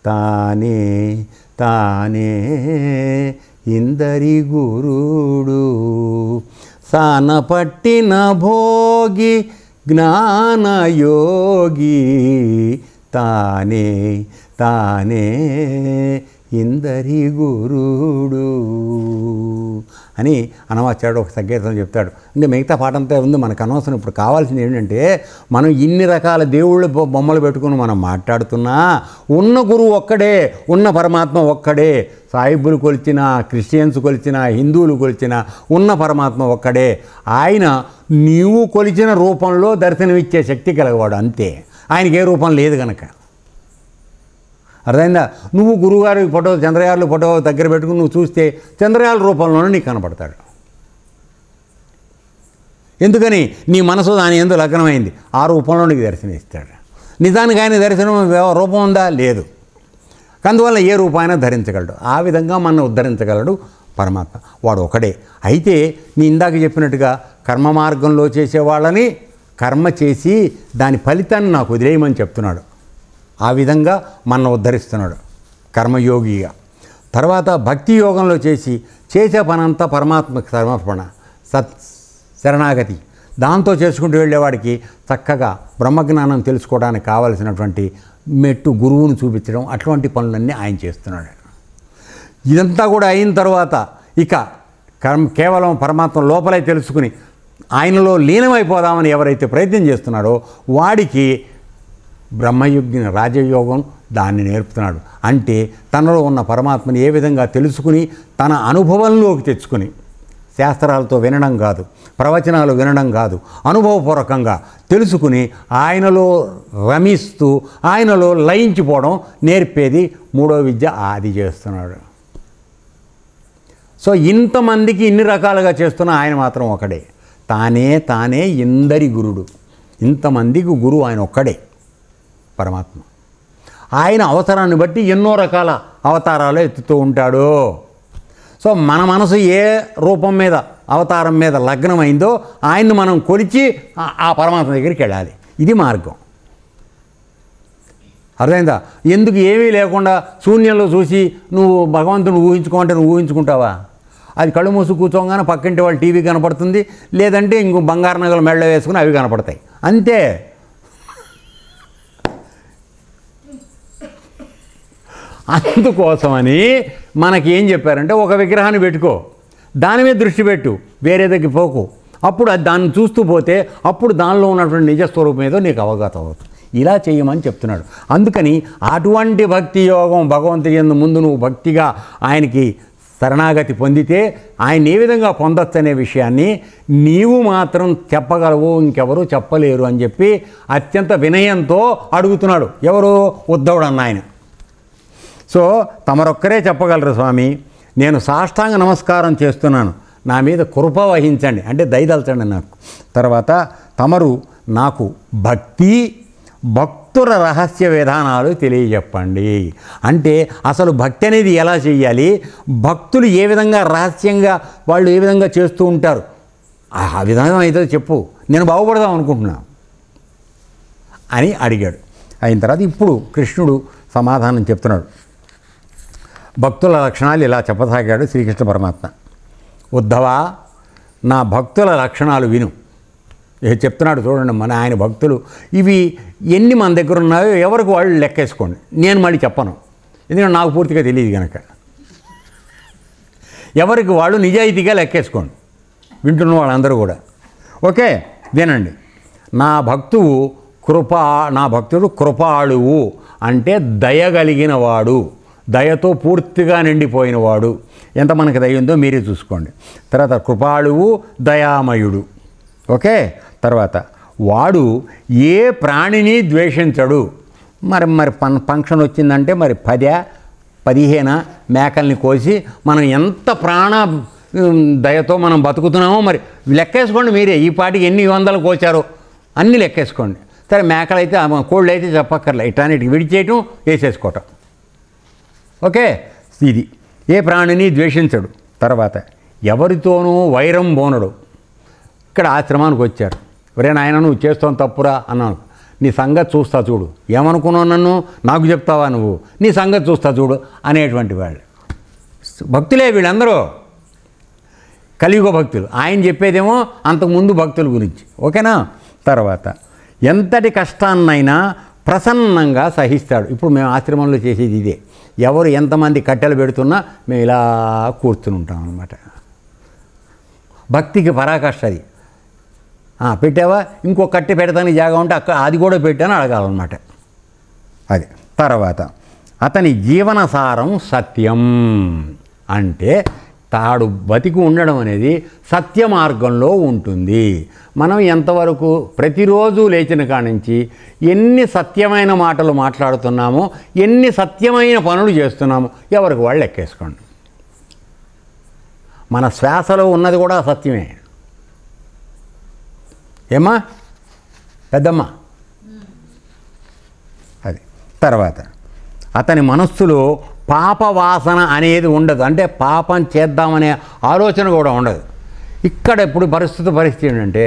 తానే తానే ఇందరి గురుడు, సానపట్టిన భోగి జ్ఞానయోగి, తానే తానే ఇందరి గురుడు అని అనమాచార్యుడు ఒక సంకేతం చెప్తాడు. ఇంకా మిగతా పాఠంతా ఉంది, మనకు అనవసరం. ఇప్పుడు కావాల్సింది ఏంటంటే, మనం ఇన్ని రకాల దేవుళ్ళ బొమ్మలు పెట్టుకుని మనం మాట్లాడుతున్నా ఉన్న గురువు ఒక్కడే, ఉన్న పరమాత్మ ఒక్కడే. సాయిబులు కొలిచిన, క్రిస్టియన్స్ కొలిచిన, హిందువులు కొలిచిన ఉన్న పరమాత్మ ఒక్కడే. ఆయన నీవు కొలిచిన రూపంలో దర్శనమిచ్చే శక్తి కలగవాడు, అంతే. ఆయనకి ఏ రూపం లేదు కనుక. అర్థమైందా? నువ్వు గురువుగారి ఫోటో, చంద్రయార్లు ఫోటో దగ్గర పెట్టుకుని నువ్వు చూస్తే చంద్రయార్ల రూపంలోనే నీకు కనపడతాడు. ఎందుకని? నీ మనసు దాని యందు లగ్నమైంది. ఆ రూపంలో నీకు దర్శనం ఇస్తాడు. నిజానికి ఆయన దర్శనం రూపం ఉందా? లేదు. అందువల్ల ఏ రూపాయన ధరించగలడు. ఆ విధంగా మనం ఉద్ధరించగలడు పరమాత్మ. వాడు ఒకడే. అయితే నీ ఇందాక చెప్పినట్టుగా కర్మ మార్గంలో చేసేవాళ్ళని కర్మ చేసి దాని ఫలితాన్ని నాకు వదిలేయమని చెప్తున్నాడు. ఆ విధంగా మనం ఉద్ధరిస్తున్నాడు కర్మయోగిగా. తర్వాత భక్తి యోగంలో చేసే పనంతా పరమాత్మకు సమర్పణ, శరణాగతి, దాంతో చేసుకుంటూ వెళ్ళేవాడికి చక్కగా బ్రహ్మజ్ఞానం తెలుసుకోవడానికి కావలసినటువంటి మెట్టు గురువును చూపించడం, అటువంటి పనులన్నీ ఆయన చేస్తున్నాడు. ఇదంతా కూడా అయిన తర్వాత ఇక కేవలం పరమాత్మ లోపలే తెలుసుకుని ఆయనలో లీనమైపోదామని ఎవరైతే ప్రయత్నం చేస్తున్నాడో వాడికి బ్రహ్మయుగ్ని రాజయోగం దాన్ని నేర్పుతున్నాడు. అంటే తనలో ఉన్న పరమాత్మని ఏ విధంగా తెలుసుకుని తన అనుభవంలోకి తెచ్చుకుని, శాస్త్రాలతో వినడం కాదు, ప్రవచనాలు వినడం కాదు, అనుభవపూర్వకంగా తెలుసుకుని ఆయనలో రమిస్తూ ఆయనలో లయించిపోవడం నేర్పేది మూడో విద్య. అది చేస్తున్నాడు. సో ఇంతమందికి ఇన్ని రకాలుగా చేస్తున్న ఆయన మాత్రం ఒకడే. తానే ఇందరి గురుడు. ఇంతమందికి గురువు ఆయన ఒక్కడే పరమాత్మ. ఆయన అవసరాన్ని బట్టి ఎన్నో రకాల అవతారాలు ఎత్తుతూ ఉంటాడు. సో మన మనసు ఏ రూపం మీద, అవతారం మీద లగ్నమైందో ఆయన్ని మనం కొలిచి ఆ పరమాత్మ దగ్గరికి వెళ్ళాలి. ఇది మార్గం. అర్థమైందా? ఎందుకు ఏమీ లేకుండా శూన్యంలో చూసి నువ్వు భగవంతుని ఊహించుకోమంటే నువ్వు ఊహించుకుంటావా? అది కళ్ళు మూసి కూర్చోగానే పక్కింటి వాళ్ళు టీవీ కనపడుతుంది, లేదంటే ఇంకో బంగారు నగలు మెళ్ళ వేసుకుని అవి కనపడతాయి, అంతే. అందుకోసమని మనకి ఏం చెప్పారంటే ఒక విగ్రహాన్ని పెట్టుకో, దాని మీద దృష్టి పెట్టు, వేరే దగ్గర పోకు. అప్పుడు దాన్ని చూస్తూ పోతే అప్పుడు దానిలో ఉన్నటువంటి నిజస్వరూపం ఏదో నీకు అవగతం అవుతుంది. ఇలా చేయమని చెప్తున్నాడు. అందుకని అటువంటి భక్తి యోగం భగవంతుని యందు ముందు నువ్వు భక్తిగా ఆయనకి శరణాగతి పొందితే ఆయన ఏ విధంగా పొందొచ్చు అనే విషయాన్ని నీవు మాత్రం చెప్పగలవు, ఇంకెవరూ చెప్పలేరు అని చెప్పి అత్యంత వినయంతో అడుగుతున్నాడు. ఎవరు? ఉద్ధవుడు అన్న ఆయన. సో తమరొక్కరే చెప్పగలరు స్వామి, నేను సాష్టాంగ నమస్కారం చేస్తున్నాను, నా మీద కృప వహించండి అంటే దయదలచండి నాకు. తర్వాత తమరు నాకు భక్తి భక్తుల రహస్య విధానాలు తెలియజెప్పండి. అంటే అసలు భక్తి అనేది ఎలా చేయాలి, భక్తులు ఏ విధంగా రహస్యంగా వాళ్ళు ఏ విధంగా చేస్తూ ఉంటారు, ఆ విధానం అయితే చెప్పు, నేను బాగుపడదాం అనుకుంటున్నా అని అడిగాడు. అయిన తర్వాత ఇప్పుడు కృష్ణుడు సమాధానం చెప్తున్నాడు. భక్తుల లక్షణాలు ఇలా చెప్పసాగాడు శ్రీకృష్ణ పరమాత్మ. ఉద్ధవా, నా భక్తుల లక్షణాలు విను. చెప్తున్నాడు చూడండి. మన ఆయన భక్తులు ఇవి ఎన్ని మన దగ్గర ఉన్నాయో ఎవరికి వాళ్ళు లెక్కేసుకోండి. నేను మళ్ళీ చెప్పను, ఎందుకంటే నాకు పూర్తిగా తెలియదు కనుక. ఎవరికి వాళ్ళు నిజాయితీగా లెక్కేసుకోండి, వింటున్న వాళ్ళందరూ కూడా. ఓకే, వినండి. నా భక్తుడు కృపాళువు అంటే దయగలిగిన వాడు, దయతో పూర్తిగా నిండిపోయినవాడు. ఎంత మనకి దయ ఉందో మీరే చూసుకోండి. తర్వాత కృపాళువు దయామయుడు. ఓకే, తర్వాత వాడు ఏ ప్రాణిని ద్వేషించడు. మరి ఫంక్షన్ వచ్చిందంటే మరి 10-15 మేకల్ని కోసి మనం ఎంత ప్రాణ దయతో మనం బతుకుతున్నామో మరి లెక్కేసుకోండి మీరే. ఈ పాటికి ఎన్ని వందలు కోచారో అన్నీ లెక్కేసుకోండి. సరే, మేకలైతే కోళ్ళు అయితే చెప్పక్కర్లే, ఇటానిటికి విడిచేయటం వేసేసుకోవటం. ఓకే, ఇది ఏ ప్రాణిని ద్వేషించడు. తర్వాత ఎవరితోనూ వైరం బోనడు. ఇక్కడ ఆశ్రమానికి వచ్చారు. ఒరే నాయన, నువ్వు చేస్తావు తప్పురా అన్నాను. నీ సంగతి చూస్తా చూడు. ఏమనుకున్నావు నన్ను, నాకు చెప్తావా నువ్వు, నీ సంగతి చూస్తా చూడు అనేటువంటి వాళ్ళు భక్తులే వీళ్ళందరూ, కలియుగ భక్తులు. ఆయన చెప్పేదేమో అంతకుముందు భక్తుల గురించి. ఓకేనా. తర్వాత ఎంతటి కష్టాన్నైనా ప్రసన్నంగా సహిస్తాడు. ఇప్పుడు మేము ఆశ్రమంలో చేసేది ఇదే. ఎవరు ఎంతమంది కట్టెలు పెడుతున్నా మేము ఇలా కూర్చుని ఉంటాం అన్నమాట. భక్తికి పరాకాష్ట అది. పెట్టావా, ఇంకో కట్టె పెడతానికి జాగా ఉంటే అది కూడా పెట్టాను అడగాలన్నమాట. అది. తర్వాత అతని జీవనసారం సత్యం అంటే తాడు బతికి ఉండడం అనేది సత్య మార్గంలో ఉంటుంది. మనం ఎంతవరకు ప్రతిరోజు లేచిన కాడి నుంచి ఎన్ని సత్యమైన మాటలు మాట్లాడుతున్నామో, ఎన్ని సత్యమైన పనులు చేస్తున్నామో ఎవరికి వాళ్ళు ఎక్కేసుకోండి. మన శ్వాసలో ఉన్నది కూడా సత్యమే. ఏమ్మా పెద్దమ్మ? అది. తర్వాత అతని మనస్సులో పాపవాసన అనేది ఉండదు. అంటే పాపం చేద్దామనే ఆలోచన కూడా ఉండదు. ఇక్కడ ఇప్పుడు పరిస్థితి ఏంటంటే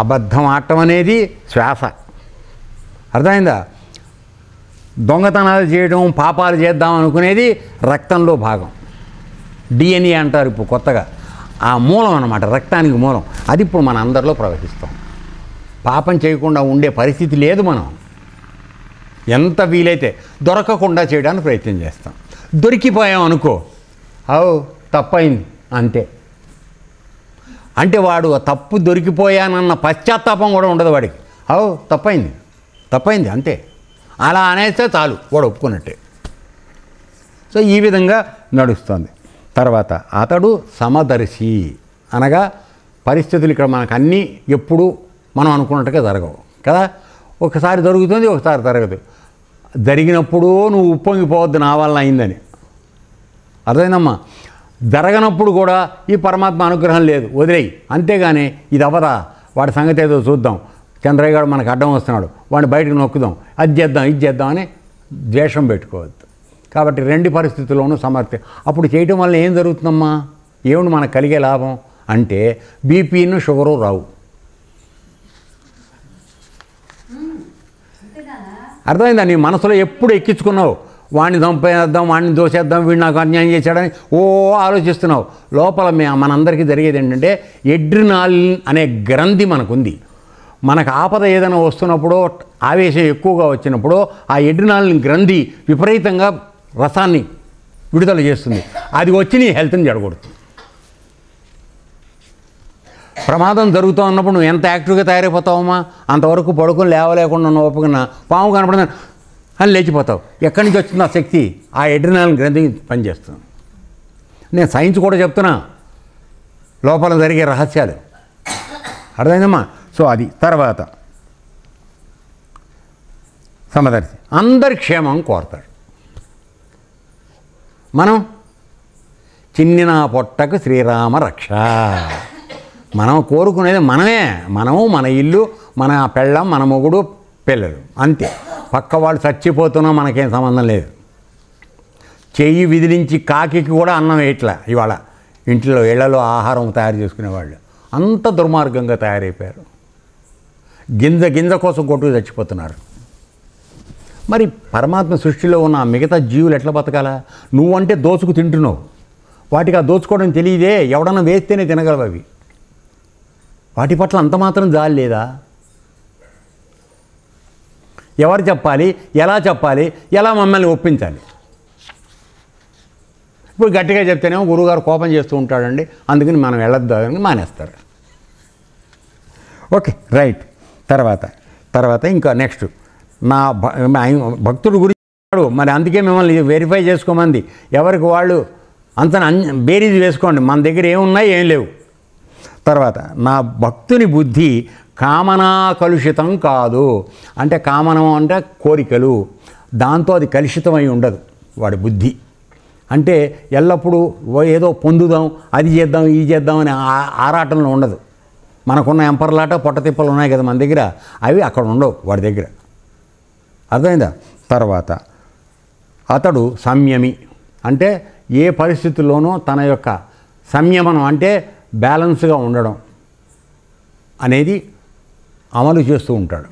అబద్ధం ఆడటం అనేది శ్వాస. అర్థమైందా? దొంగతనాలు చేయడం, పాపాలు చేద్దాం అనుకునేది రక్తంలో భాగం. DNA అంటారు ఇప్పుడు కొత్తగా. ఆ మూలం అన్నమాట, రక్తానికి మూలం. అది ఇప్పుడు మన అందరిలో ప్రవహిస్తాం. పాపం చేయకుండా ఉండే పరిస్థితి లేదు. మనం ఎంత వీలైతే దొరకకుండా చేయడానికి ప్రయత్నం చేస్తాం. దొరికిపోయాం అనుకో, తప్పైంది అంతే. అంటే వాడు తప్పు దొరికిపోయానన్న పశ్చాత్తాపం కూడా ఉండదు వాడికి. తప్పైంది అంతే, అలా అనేస్తే చాలు, వాడు ఒప్పుకున్నట్టే. సో ఈ విధంగా నడుస్తుంది. తర్వాత అతడు సమదర్శి అనగా పరిస్థితులు ఇక్కడ మనకు అన్నీ ఎప్పుడు మనం అనుకున్నట్టుగా జరగవు కదా. ఒకసారి జరుగుతుంది, ఒకసారి జరగదు. జరిగినప్పుడు నువ్వు ఉప్పొంగిపోవద్దు నా వల్ల అయిందని. అర్థమైందమ్మా? జరగనప్పుడు కూడా ఈ పరమాత్మ అనుగ్రహం లేదు, వదిలేయి. అంతేగాని ఇది అవ్వదా, వాడి సంగతి ఏదో చూద్దాం, చంద్రయ్య గారు మనకు అడ్డం వస్తున్నాడు, వాడిని బయటకు నొక్కుదాం, అది చేద్దాం ఇది చేద్దాం అని ద్వేషం పెట్టుకోవద్దు. కాబట్టి రెండు పరిస్థితుల్లోనూ సమర్థ. అప్పుడు చేయటం వల్ల ఏం జరుగుతుందమ్మా, ఏమిటి మనకు కలిగే లాభం అంటే బీపీను షుగరు రావు. అర్థమైందా? నీ మనసులో ఎప్పుడు ఎక్కించుకున్నావు, వాడిని చంపేద్దాం, వాడిని దోసేద్దాం, వీడు నాకు అన్యాయం చేశాడని ఆలోచిస్తున్నావు. లోపల మనందరికీ జరిగేది ఏంటంటే ఎడ్రినాలిన్ అనే గ్రంథి మనకుంది. మనకు ఆపద ఏదైనా వస్తున్నప్పుడు, ఆవేశం ఎక్కువగా వచ్చినప్పుడు ఆ ఎడ్రినాలిన్ గ్రంథి విపరీతంగా రసాన్ని విడుదల చేస్తుంది. అది వచ్చి నీ హెల్త్ని జడగొడుతుంది. ప్రమాదం జరుగుతూ ఉన్నప్పుడు నువ్వు ఎంత యాక్టివ్గా తయారైపోతావమ్మా, అంతవరకు పడుకొని లేవలేకుండా ఉన్న ఓపికన పాము కనపడింది అని లేచిపోతావు. ఎక్కడి నుంచి వచ్చింది ఆ శక్తి? ఆ ఎడ్రినాలిన్ గ్రంథి పనిచేస్తుంది. నేను సైన్స్ కూడా చెప్తున్నా, లోపల జరిగే రహస్యాలు. అర్థమైందమ్మా? సో అది తర్వాత సమదర్శి అందరి క్షేమం కోరతాడు. మనం చిన్నిన పొట్టకు శ్రీరామ రక్ష. మనం కోరుకునేది మనమే. మనము, మన ఇల్లు, మన పెళ్ళం, మన మొగుడు, పిల్లలు, అంతే. పక్క వాళ్ళు చచ్చిపోతున్నా మనకేం సంబంధం లేదు. చెయ్యి విదిలించి కాకి కూడా అన్నం వేయట్లా ఇవాళ. ఇంట్లో ఇళ్లలో ఆహారం తయారు చేసుకునేవాళ్ళు అంత దుర్మార్గంగా తయారైపోయారు. గింజ గింజ కోసం కొట్టుకు చచ్చిపోతున్నారు. మరి పరమాత్మ సృష్టిలో ఉన్న మిగతా జీవులు ఎట్లా బతకాలా? నువ్వంటే దోచుకు తింటున్నావు, వాటికి ఆ దోచుకోవడం తెలియదే. ఎవడన్నా వేస్తేనే తినగలవు అవి. వాటి పట్ల అంత మాత్రం జాలి లేదా? ఎవరు చెప్పాలి, ఎలా చెప్పాలి, ఎలా మమ్మల్ని ఒప్పించాలి? ఇప్పుడు గట్టిగా చెప్తేనేమో గురువుగారు కోపం చేస్తూ ఉంటాడండి, అందుకని మనం వెళ్ళొద్దు అని మానేస్తారు. Okay, right. తర్వాత ఇంకా నెక్స్ట్ నా భక్తుడు గురించి మరి అందుకే మిమ్మల్ని వెరిఫై చేసుకోమంది. ఎవరికి వాళ్ళు అంత బేరీజ్ వేసుకోండి, మన దగ్గర ఏమున్నాయి ఏం లేవు. తర్వాత నా భక్తుని బుద్ధి కామనా కలుషితం కాదు. అంటే కామనం అంటే కోరికలు, దాంతో అది కలుషితమై ఉండదు వాడి బుద్ధి. అంటే ఎల్లప్పుడూ ఏదో పొందుదాం, అది చేద్దాం, ఇది చేద్దాం అనే ఆరాటంలో ఉండదు. మనకున్న ఎంపర్లాట పొట్టతిప్పలు ఉన్నాయి కదా మన దగ్గర, అవి అక్కడ ఉండవు వాడి దగ్గర. అర్థమైందా? తర్వాత అతడు సంయమి. అంటే ఏ పరిస్థితుల్లోనూ తన యొక్క సంయమనం అంటే బ్యాలెన్స్గా ఉండడం అనేది అమలు చేస్తూ ఉంటాడు.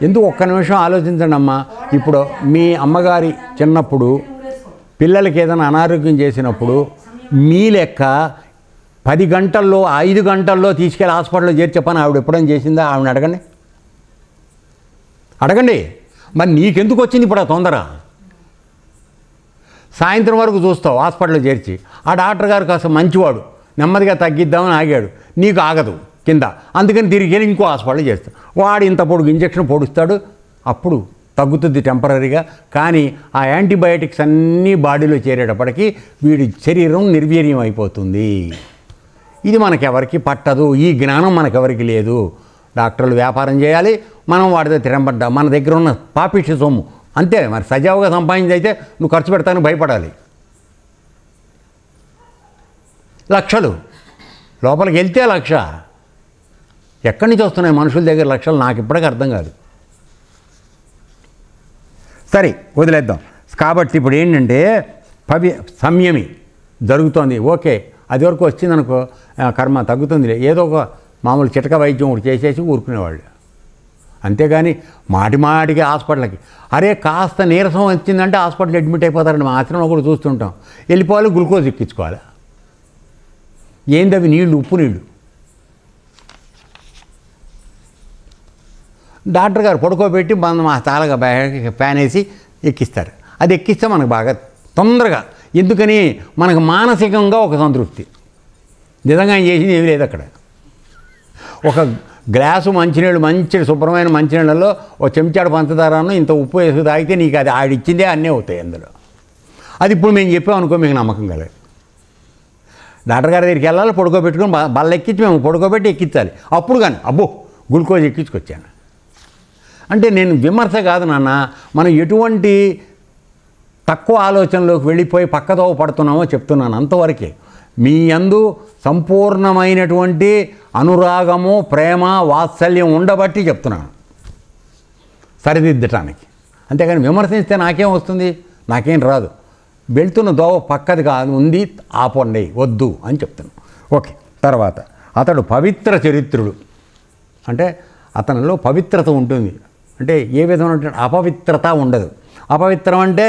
ఎందుకు ఒక్క నిమిషం ఆలోచించండి అమ్మా. ఇప్పుడు మీ అమ్మగారి చిన్నప్పుడు పిల్లలకి ఏదైనా అనారోగ్యం చేసినప్పుడు మీ లెక్క 10 గంటల్లో 5 గంటల్లో తీసుకెళ్ళి హాస్పిటల్లో చేర్చపని ఆవిడ ఎప్పుడైనా చేసిందా? ఆవిడని అడగండి. మరి నీకెందుకు వచ్చింది ఇప్పుడు ఆ తొందర? సాయంత్రం వరకు చూస్తావు హాస్పిటల్లో చేర్చి. ఆ డాక్టర్ గారు కాస్త మంచివాడు, నెమ్మదిగా తగ్గిద్దామని ఆగాడు, నీకు ఆగదు కింద, అందుకని తిరిగి వెళ్ళి ఇంకో హాస్పిటల్ చేస్తాడు. వాడు ఇంత పొడుగు ఇంజక్షన్ పొడుస్తాడు, అప్పుడు తగ్గుతుంది టెంపరీగా. కానీ ఆ యాంటీబయాటిక్స్ అన్నీ బాడీలో చేరేటప్పటికీ వీడి శరీరం నిర్వీర్యం అయిపోతుంది. ఇది మనకెవరికి పట్టదు, ఈ జ్ఞానం మనకెవరికి లేదు. డాక్టర్లు వ్యాపారం చేయాలి, మనం వాడితో తిరంబడ్డా. మన దగ్గర ఉన్న పాపిష్టి సొమ్ము అంతే. మరి సజావుగా సంపాదించి అయితే నువ్వు ఖర్చు పెడతానికి భయపడాలి. లక్షలు లోపలికి వెళ్తే లక్ష. ఎక్కడి నుంచి వస్తున్నాయి మనుషుల దగ్గర లక్షలు? నాకు ఇప్పటికీ అర్థం కాదు. సరే, వదిలేద్దాం. కాబట్టి ఇప్పుడు ఏంటంటే సంయమి జరుగుతోంది. ఓకే, అది వరకు వచ్చిందనుకో కర్మ తగ్గుతుందిలే, ఏదో ఒక మామూలు చిటక వైద్యం ఒకటి చేసేసి ఊరుకునేవాళ్ళు. అంతేగాని మాటికి హాస్పిటల్కి, అరే కాస్త నీరసం వచ్చిందంటే హాస్పిటల్ అడ్మిట్ అయిపోతారండి. మా ఆశ్రమంలో కూడా చూస్తుంటాం. వెళ్ళిపోవాలి, గ్లూకోజ్ ఎక్కించుకోవాలి. ఏంది అవి? నీళ్ళు, ఉప్పు నీళ్ళు. డాక్టర్ గారు పడుకోబెట్టి మా తాళగా ఫ్యాన్ వేసి ఎక్కిస్తారు. అది ఎక్కిస్తే మనకు బాగా తొందరగా. ఎందుకని? మనకు మానసికంగా ఒక సంతృప్తి. నిజంగా చేసింది ఏమీ లేదు అక్కడ. ఒక గ్లాసు మంచినీళ్ళు, మంచి శుభ్రమైన మంచినీళ్ళలో ఒక చెంచాడు పంచదారను ఇంత ఉప్పు వేసుకు తాగితే నీకు అది ఆడిచ్చిందే అన్నీ అవుతాయి అందులో. అది ఇప్పుడు మేము చెప్పామనుకో మీకు నమ్మకం కలదు. డాక్టర్ గారి దగ్గరికి వెళ్ళాలి, పడుకోబెట్టుకుని బల్ల ఎక్కించి మేము పడుకోబెట్టి ఎక్కించాలి. అప్పుడు కానీ అబ్బో గ్లూకోజ్ ఎక్కించుకొచ్చాను అంటే నేను విమర్శ కాదు నాన్న. మనం ఎటువంటి తక్కువ ఆలోచనలోకి వెళ్ళిపోయి పక్కదో పడుతున్నామో చెప్తున్నాను అంతవరకే. మీ యందు సంపూర్ణమైనటువంటి అనురాగము, ప్రేమ, వాత్సల్యం ఉండబట్టి చెప్తున్నాను సరిదిద్దటానికి. అంతేగాని విమర్శిస్తే నాకేం వస్తుంది? నాకేం రాదు. వెళ్తున్న దోవ పక్కది కాదు, ఉంది, ఆపండి, వద్దు అని చెప్తున్నాను. ఓకే. తర్వాత అతడు పవిత్ర చరిత్రుడు. అంటే అతనిలో పవిత్రత ఉంటుంది. అంటే ఏ విధమైన అపవిత్రత ఉండదు. అపవిత్రం అంటే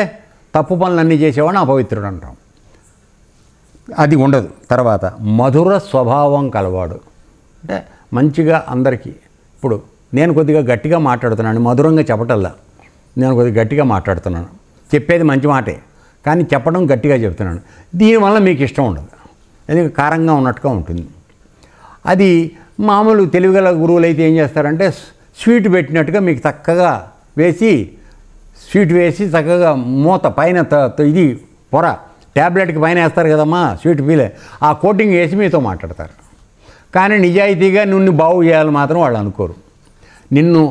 తప్పు పనులన్నీ చేసేవాడిని అపవిత్రుడు అంటాం. అది ఉండదు. తర్వాత మధుర స్వభావం కలవాడు, అంటే మంచిగా అందరికీ. ఇప్పుడు నేను కొద్దిగా గట్టిగా మాట్లాడుతున్నాను, మధురంగా చెప్పటల్లా, నేను కొద్దిగా గట్టిగా మాట్లాడుతున్నాను, చెప్పేది మంచి మాటే కానీ చెప్పడం గట్టిగా చెప్తున్నాను. దీనివల్ల మీకు ఇష్టం ఉండదు, ఎందుకంటే కారంగా ఉన్నట్టుగా ఉంటుంది. అది మామూలు తెలివిగల గురువులు అయితే ఏం చేస్తారంటే స్వీట్ పెట్టినట్టుగా మీకు చక్కగా వేసి, స్వీట్ వేసి చక్కగా మూత పైన ఇది పొర ట్యాబ్లెట్కి పైన వేస్తారు కదమ్మా స్వీట్ పీలే, ఆ కోటింగ్ వేసి మీతో మాట్లాడతారు. కానీ నిజాయితీగా నిన్ను బాగు చేయాలి మాత్రం వాళ్ళు అనుకోరు. నిన్ను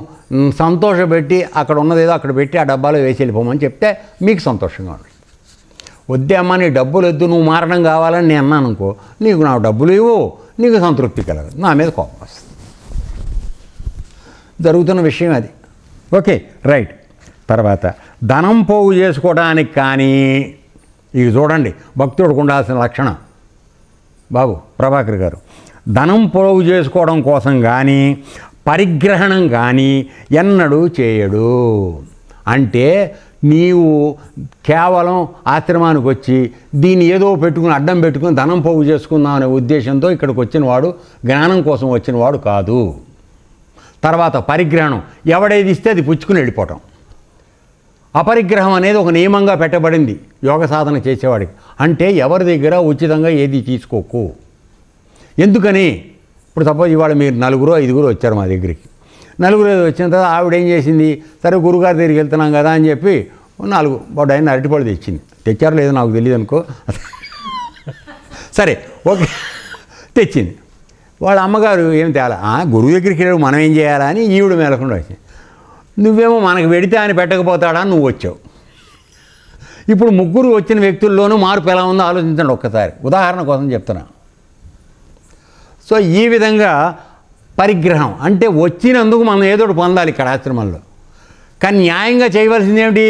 సంతోషపెట్టి అక్కడ ఉన్నదేదో అక్కడ పెట్టి ఆ డబ్బాలో వేసి వెళ్ళిపోమని చెప్తే మీకు సంతోషంగా ఉంటుంది. వద్దే అమ్మా నీ డబ్బులు వద్దు, నువ్వు మారడం కావాలని నేను అన్నాను అనుకో, నీకు నా డబ్బులు ఇవ్వు, నీకు సంతృప్తి కలగదు, నా మీద కోపం వస్తుంది. జరుగుతున్న విషయం అది. Okay right. తర్వాత ధనం పోగు చేసుకోవడానికి కానీ, ఇవి చూడండి భక్తుడికి ఉండాల్సిన లక్షణం బాబు ప్రభాకర్ గారు, ధనం పోగు చేసుకోవడం కోసం కానీ పరిగ్రహణం కానీ ఎన్నడూ చేయడు. అంటే నీవు కేవలం ఆశ్రమానికి వచ్చి దీన్ని ఏదో పెట్టుకుని అడ్డం పెట్టుకుని ధనం పోగు చేసుకుందాం అనే ఉద్దేశంతో ఇక్కడికి వచ్చినవాడు జ్ఞానం కోసం వచ్చినవాడు కాదు. తర్వాత పరిగ్రహణం, ఎవడేది ఇస్తే అది పుచ్చుకుని వెళ్ళిపోవటం. అపరిగ్రహం అనేది ఒక నియమంగా పెట్టబడింది యోగ సాధన చేసేవాడికి. అంటే ఎవరి దగ్గర ఉచితంగా ఏది తీసుకోకు. ఎందుకని, ఇప్పుడు సపోజ్ ఇవాళ మీరు 4-5 వచ్చారు మా దగ్గరికి, 4 వచ్చిన తర్వాత ఆవిడ ఏం చేసింది, సరే గురుగారి దగ్గరికి వెళ్తున్నాం కదా అని చెప్పి 4 బొడ్డైన అరటిపళ్ళు తెచ్చింది. తెచ్చారో లేదో నాకు తెలియదు అనుకో, సరే ఓకే తెచ్చింది. వాళ్ళ అమ్మగారు ఏం తేలా, గురువు దగ్గరికి వెళ్ళి మనం ఏం చేయాలా అని ఈవిడ మేలకుండా వచ్చింది. నువ్వేమో మనకు పెడితే ఆయన పెట్టకపోతాడా నువ్వు వచ్చావు. ఇప్పుడు ముగ్గురు వచ్చిన వ్యక్తుల్లోనూ మార్పు ఎలా ఉందో ఆలోచించండి ఒక్కసారి, ఉదాహరణ కోసం చెప్తున్నా. సో ఈ విధంగా పరిగ్రహం అంటే వచ్చినందుకు మనం ఏదో ఒకటి పొందాలి ఇక్కడ ఆశ్రమంలో. కానీ న్యాయంగా చేయవలసింది ఏమిటి,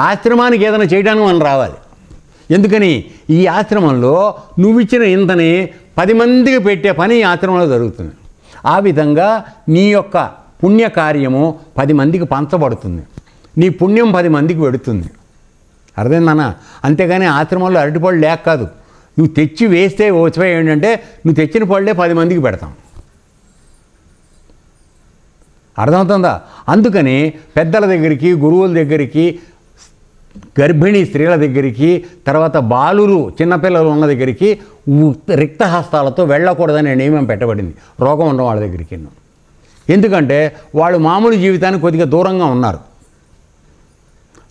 ఆశ్రమానికి ఏదైనా చేయడానికి మనం రావాలి. ఎందుకని, ఈ ఆశ్రమంలో నువ్వు ఇచ్చిన ఇంతని 10 మందికి పెట్టే పని ఈ ఆశ్రమంలో జరుగుతుంది. ఆ విధంగా నీ యొక్క పుణ్యకార్యము 10 మందికి పంచబడుతుంది, నీ పుణ్యం 10 మందికి పెడుతుంది. అర్థమైందన్నా? అంతేగాని ఆశ్రమంలో అరటిపళ్ళు లేక కాదు, నువ్వు తెచ్చి వేస్తే వచ్చిపోయి ఏంటంటే నువ్వు తెచ్చిన పళ్ళే 10 మందికి పెడతాం. అర్థమవుతుందా? అందుకని పెద్దల దగ్గరికి, గురువుల దగ్గరికి, గర్భిణీ స్త్రీల దగ్గరికి, తర్వాత బాలురు చిన్నపిల్లలు ఉన్న దగ్గరికి రిక్తహస్తాలతో వెళ్ళకూడదనే నియమం పెట్టబడింది రోగం ఉన్న వాళ్ళ దగ్గరికి. ఎందుకంటే వాళ్ళు మామూలు జీవితానికి కొద్దిగా దూరంగా ఉన్నారు.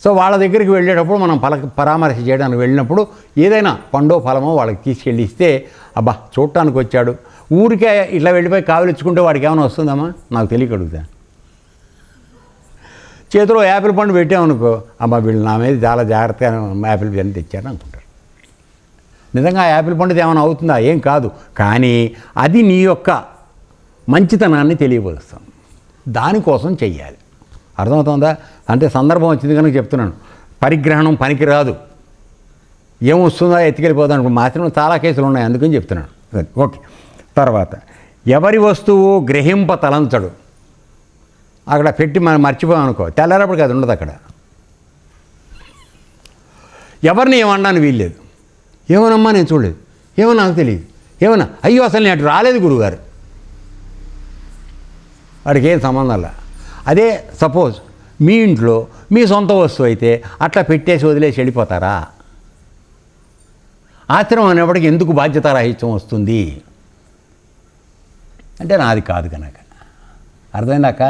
సో వాళ్ళ దగ్గరికి వెళ్ళేటప్పుడు మనం పరామర్శ చేయడానికి వెళ్ళినప్పుడు ఏదైనా పండో ఫలమో వాళ్ళకి తీసుకెళ్ళి ఇస్తే, అబ్బా చూడటానికి వచ్చాడు, ఊరికే ఇట్లా వెళ్ళిపోయి కావలిచ్చుకుంటే వాడికి ఏమైనా వస్తుందమ్మా నాకు తెలియక అడుగుతా. చేతిలో యాపిల్ పండు పెట్టామనుకో, అమ్మ వీళ్ళు నా మీద చాలా జాగ్రత్తగా యాపిల్ పండు తెచ్చారు అనుకుంటారు. నిజంగా యాపిల్ పండుది ఏమైనా అవుతుందా? ఏం కాదు. కానీ అది నీ యొక్క మంచితనాన్ని తెలియపరుస్తాం, దానికోసం చెయ్యాలి. అర్థమవుతుందా? అంటే సందర్భం వచ్చింది కనుక చెప్తున్నాను. పరిగ్రహణం పనికి రాదు, ఏమొస్తుందా ఎత్తుకెళ్ళిపోదాం అనుకో. మాత్రం చాలా కేసులు ఉన్నాయి, అందుకని చెప్తున్నాను. ఓకే. తర్వాత ఎవరి వస్తువు గ్రహింప తలంచడు. అక్కడ పెట్టి మనం మర్చిపోయాం అనుకో, తెల్లారప్పటికి అది ఉండదు అక్కడ. ఎవరిని ఏమన్నాను వీల్లేదు, ఏమోనమ్మా నేను చూడలేదు, ఏమో నాకు తెలియదు, ఏమన్నా అయ్యో అసలు నేను అటు రాలేదు గురువుగారు, వాడికి ఏం సంబంధంలా. అదే సపోజ్ మీ ఇంట్లో మీ సొంత వస్తువు అయితే అట్లా పెట్టేసి వదిలేసి వెళ్ళిపోతారా? ఆశ్రమం అనేప్పటికీ ఎందుకు బాధ్యతారాహిత్యం వస్తుంది అంటే నాది కాదు కనుక. అర్థమైందాక?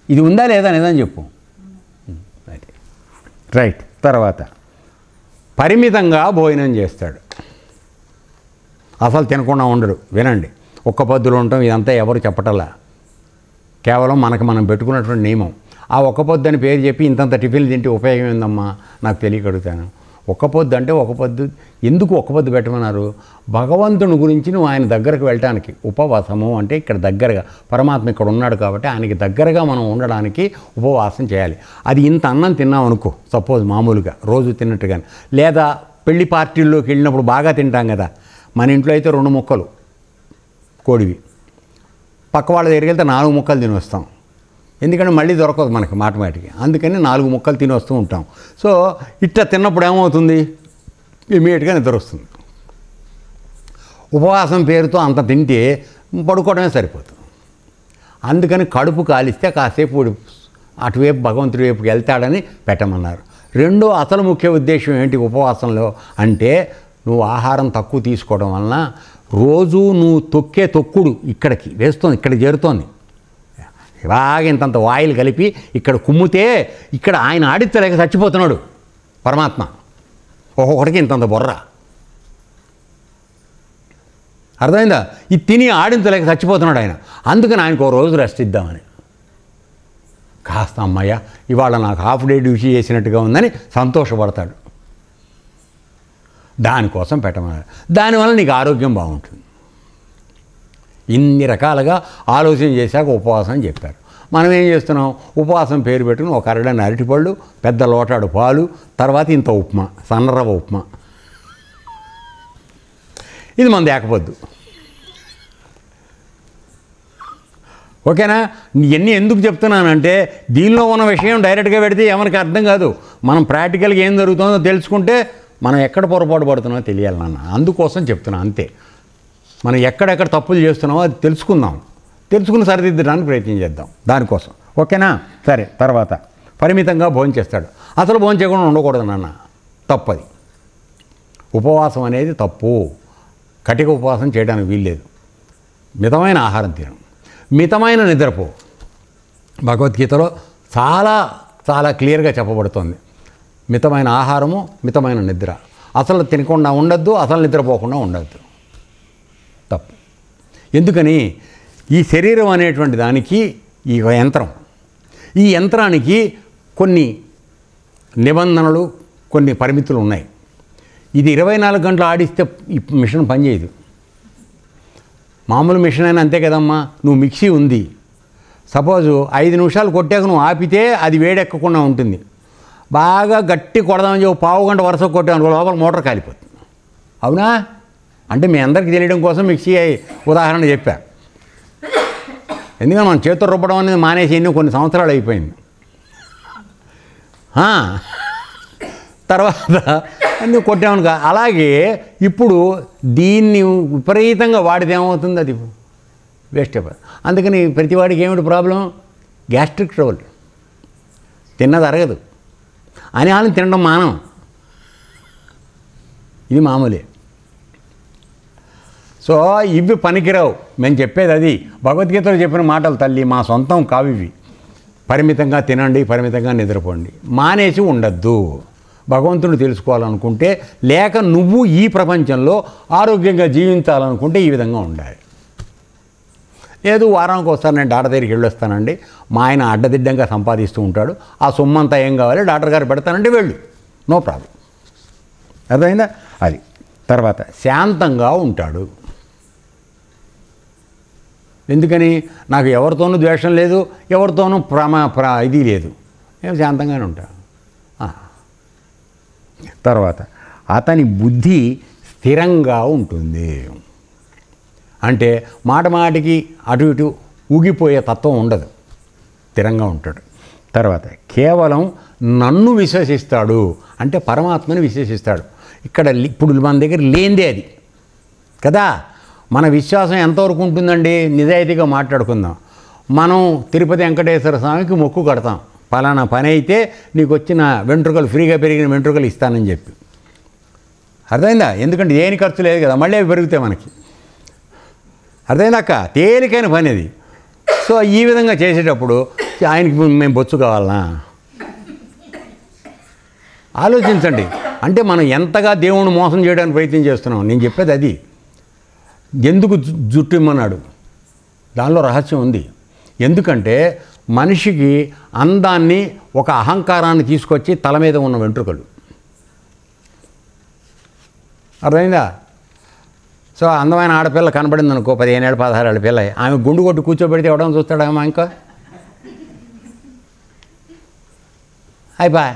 ఇది ఉందా లేదా అనేదని చెప్పు. రైట్. తర్వాత పరిమితంగా భోజనం చేస్తాడు, అసలు తినకుండా ఉండడు. వినండి, ఒక్క పొద్దులు ఉండటం ఇదంతా ఎవరు చెప్పటల్లా, కేవలం మనం పెట్టుకున్నటువంటి నియమం. ఆ ఒక్క పొద్దు అని పేరు చెప్పి ఇంతంత టిఫిన్లు తింటే ఉపయోగం ఏందమ్మా నాకు తెలియక అడుగుతాను. ఒక్క పొద్దు అంటే ఒక పొద్దు ఎందుకు ఒక్క పొద్దు పెట్టమన్నారు? భగవంతుని గురించి నువ్వు ఆయన దగ్గరకు వెళ్ళటానికి. ఉపవాసము అంటే ఇక్కడ దగ్గరగా పరమాత్మ ఇక్కడ ఉన్నాడు కాబట్టి ఆయనకి దగ్గరగా మనం ఉండడానికి ఉపవాసం చేయాలి. అది ఇంత అన్నం తిన్నాం అనుకో, సపోజ్ మామూలుగా రోజు తిన్నట్టుగానే, లేదా పెళ్లి పార్టీల్లోకి వెళ్ళినప్పుడు బాగా తింటాం కదా, మన ఇంట్లో అయితే 2 ముక్కలు కోడివి, పక్క వాళ్ళ దగ్గరికి వెళ్తే 4 ముక్కలు తిని వస్తాం. ఎందుకంటే మళ్ళీ దొరకదు మనకి మాటిమాటికి, అందుకని 4 ముక్కలు తిని వస్తూ ఉంటాం. సో ఇట్లా తిన్నప్పుడు ఏమవుతుంది, ఇమీడియట్గా నిద్ర వస్తుంది. ఉపవాసం పేరుతో అంత తింటే పడుకోవడమే సరిపోతుంది. అందుకని కడుపు కాలిస్తే కాసేపు అటువైపు భగవంతుడి వైపుకి వెళ్తాడని పెట్టమన్నారు. రెండో అసలు ముఖ్య ఉద్దేశం ఏంటి ఉపవాసంలో అంటే, నువ్వు ఆహారం తక్కువ తీసుకోవడం వలన రోజు నువ్వు తొక్కే తొక్కుడు ఇక్కడికి వేస్తోంది, ఇక్కడికి చేరుతోంది. ఇలాగ ఇంతంత వాయిల్ కలిపి ఇక్కడ కుమ్మితే ఇక్కడ ఆయన ఆడిత్తలేక చచ్చిపోతున్నాడు పరమాత్మ. ఒక్కొక్కడికి ఇంతంత బొర్ర, అర్థమైందా? ఇది తిని ఆడించలేక చచ్చిపోతున్నాడు ఆయన. అందుకని ఆయనకు ఓ రోజు రెస్ట్ ఇద్దామని. కాస్త అమ్మయ్య ఇవాళ నాకు హాఫ్ డే డ్యూటీ చేసినట్టుగా ఉందని సంతోషపడతాడు. దానికోసం పెట్టమన్నారు. దానివల్ల నీకు ఆరోగ్యం బాగుంటుంది. ఇన్ని రకాలుగా ఆలోచన చేశాక ఉపవాసం చెప్పారు. మనం ఏం చేస్తున్నాం? ఉపవాసం పేరు పెట్టుకుని ఒక అరడని అరటిపళ్ళు, పెద్ద లోటాడు పాలు, తర్వాత ఇంత ఉప్మా, సన్నరవ ఉప్మా. ఇది మన ఏకపోద్దు. ఓకేనా? ఇవన్నీ ఎందుకు చెప్తున్నానంటే దీనిలో ఉన్న విషయం డైరెక్ట్గా పెడితే ఎవరికి అర్థం కాదు. మనం ప్రాక్టికల్గా ఏం జరుగుతుందో తెలుసుకుంటే మనం ఎక్కడ పొరపాటు పడుతున్నామో తెలియాలి నాన్న. అందుకోసం చెప్తున్నా, అంతే. మనం ఎక్కడెక్కడ తప్పులు చేస్తున్నామో అది తెలుసుకుందాం, తెలుసుకుని సరిదిద్దడానికి ప్రయత్నం చేద్దాం దానికోసం. ఓకేనా? సరే. తర్వాత పరిమితంగా భోంచేస్తాడు. అసలు భోంచేయకుండా ఉండకూడదు నాన్న, తప్పది. ఉపవాసం అనేది తప్పు. కటిక ఉపవాసం చేయడానికి వీల్లేదు. మితమైన ఆహారం తినడం, మితమైన నిద్రపో. భగవద్గీతలో చాలా చాలా క్లియర్గా చెప్పబడుతుంది. మితమైన ఆహారము, మితమైన నిద్ర. అసలు తినకుండా ఉండద్దు, అసలు నిద్రపోకుండా ఉండద్దు. తప్పు. ఎందుకని? ఈ శరీరం అనేటువంటి దానికి ఈ యంత్రం, ఈ యంత్రానికి కొన్ని నిబంధనలు, కొన్ని పరిమితులు ఉన్నాయి. ఇది 24 గంటలు ఆడిస్తే ఈ మిషన్ పనిచేయదు. మామూలు మిషన్ అయినా అంతే కదమ్మా. నువ్వు మిక్సీ ఉంది, సపోజు 5 నిమిషాలు కొట్టాక నువ్వు ఆపితే అది వేడెక్కకుండా ఉంటుంది. బాగా గట్టి కొడదామని చెప్పి పావు గంట వరుస కొట్టాను, లోపల మోటార్ కాలిపోతుంది. అవునా? అంటే మీ అందరికీ తెలియడం కోసం మిక్సీ ఉదాహరణ చెప్పా. ఎందుకంటే మనం చేతులు రుబ్బడం అనేది మానేసి ఎన్నో కొన్ని సంవత్సరాలు అయిపోయింది. తర్వాత అన్నీ కొట్టామనుక. అలాగే ఇప్పుడు దీన్ని విపరీతంగా వాడితే ఏమవుతుంది? అది వేస్ట్ అయిపోతుంది. అందుకని ప్రతివాడికి ఏమిటి ప్రాబ్లం? Gastric trouble. తిన్నది అరగదు అని వాళ్ళని తినడం మానం. ఇది మామూలే. సో ఇవి పనికిరావు. మేము చెప్పేది అది. భగవద్గీతలో చెప్పిన మాటలు తల్లి, మా సొంతం కావివి. పరిమితంగా తినండి, పరిమితంగా నిద్రపోండి, మానేసి ఉండద్దు. భగవంతుడు తెలుసుకోవాలనుకుంటే, లేక నువ్వు ఈ ప్రపంచంలో ఆరోగ్యంగా జీవించాలనుకుంటే ఈ విధంగా ఉండాలి. లేదు వారానికి ఒకసారి నేను డాక్టర్ దగ్గరికి వెళ్ళొస్తానండి, మా ఆయన అడ్డదిడ్డంగా సంపాదిస్తూ ఉంటాడు, ఆ సొమ్మంతా ఏం కావాలి డాక్టర్ గారు పెడతానంటే వెళ్ళు, నో ప్రాబ్లం. అర్థమైందా? అది. తర్వాత శాంతంగా ఉంటాడు. ఎందుకని? నాకు ఎవరితోనూ ద్వేషం లేదు, ఎవరితోనూ ఇది లేదు, నేను శాంతంగానే ఉంటాను. తర్వాత అతని బుద్ధి స్థిరంగా ఉంటుంది. అంటే మాట మాటికి అటు ఇటు ఊగిపోయే తత్వం ఉండదు, స్థిరంగా ఉంటాడు. తర్వాత కేవలం నన్ను విశ్వసిస్తాడు, అంటే పరమాత్మని విశ్వసిస్తాడు. ఇక్కడ ఇప్పుడు మన దగ్గర లేనిదే అది కదా. మన విశ్వాసం ఎంతవరకు ఉంటుందండి? నిజాయితీగా మాట్లాడుకుందాం. మనం తిరుపతి వెంకటేశ్వర స్వామికి మొక్కు కడతాం, పలానా పని అయితే నీకు వచ్చిన వెంట్రుకలు, ఫ్రీగా పెరిగిన వెంట్రుకలు ఇస్తానని చెప్పి. అర్థమైందా? ఎందుకంటే దేని ఖర్చు లేదు కదా, మళ్ళీ అవి పెరుగుతాయి మనకి. అర్థమైందాక? తేలికైన పని అది. సో ఈ విధంగా చేసేటప్పుడు ఆయనకి మేము బొచ్చు కావాలనా? ఆలోచించండి. అంటే మనం ఎంతగా దేవుణ్ణి మోసం చేయడానికి ప్రయత్నం చేస్తున్నాం. నేను చెప్పేది అది. ఎందుకు జుట్టు ఇమ్మన్నాడు? దానిలో రహస్యం ఉంది. ఎందుకంటే మనిషికి అందాన్ని, ఒక అహంకారాన్ని తీసుకొచ్చి తల మీద ఉన్న వెంట్రుకలు. అర్థమైందా? సో అందమైన ఆడపిల్ల కనబడింది అనుకో, 15 ఏళ్ళ 16 ఏళ్ళ పిల్ల, ఆమె గుండు కొట్టి కూర్చోబెడితే ఎవడని చూస్తాడమ్మా? ఇంకా అయిపోయా.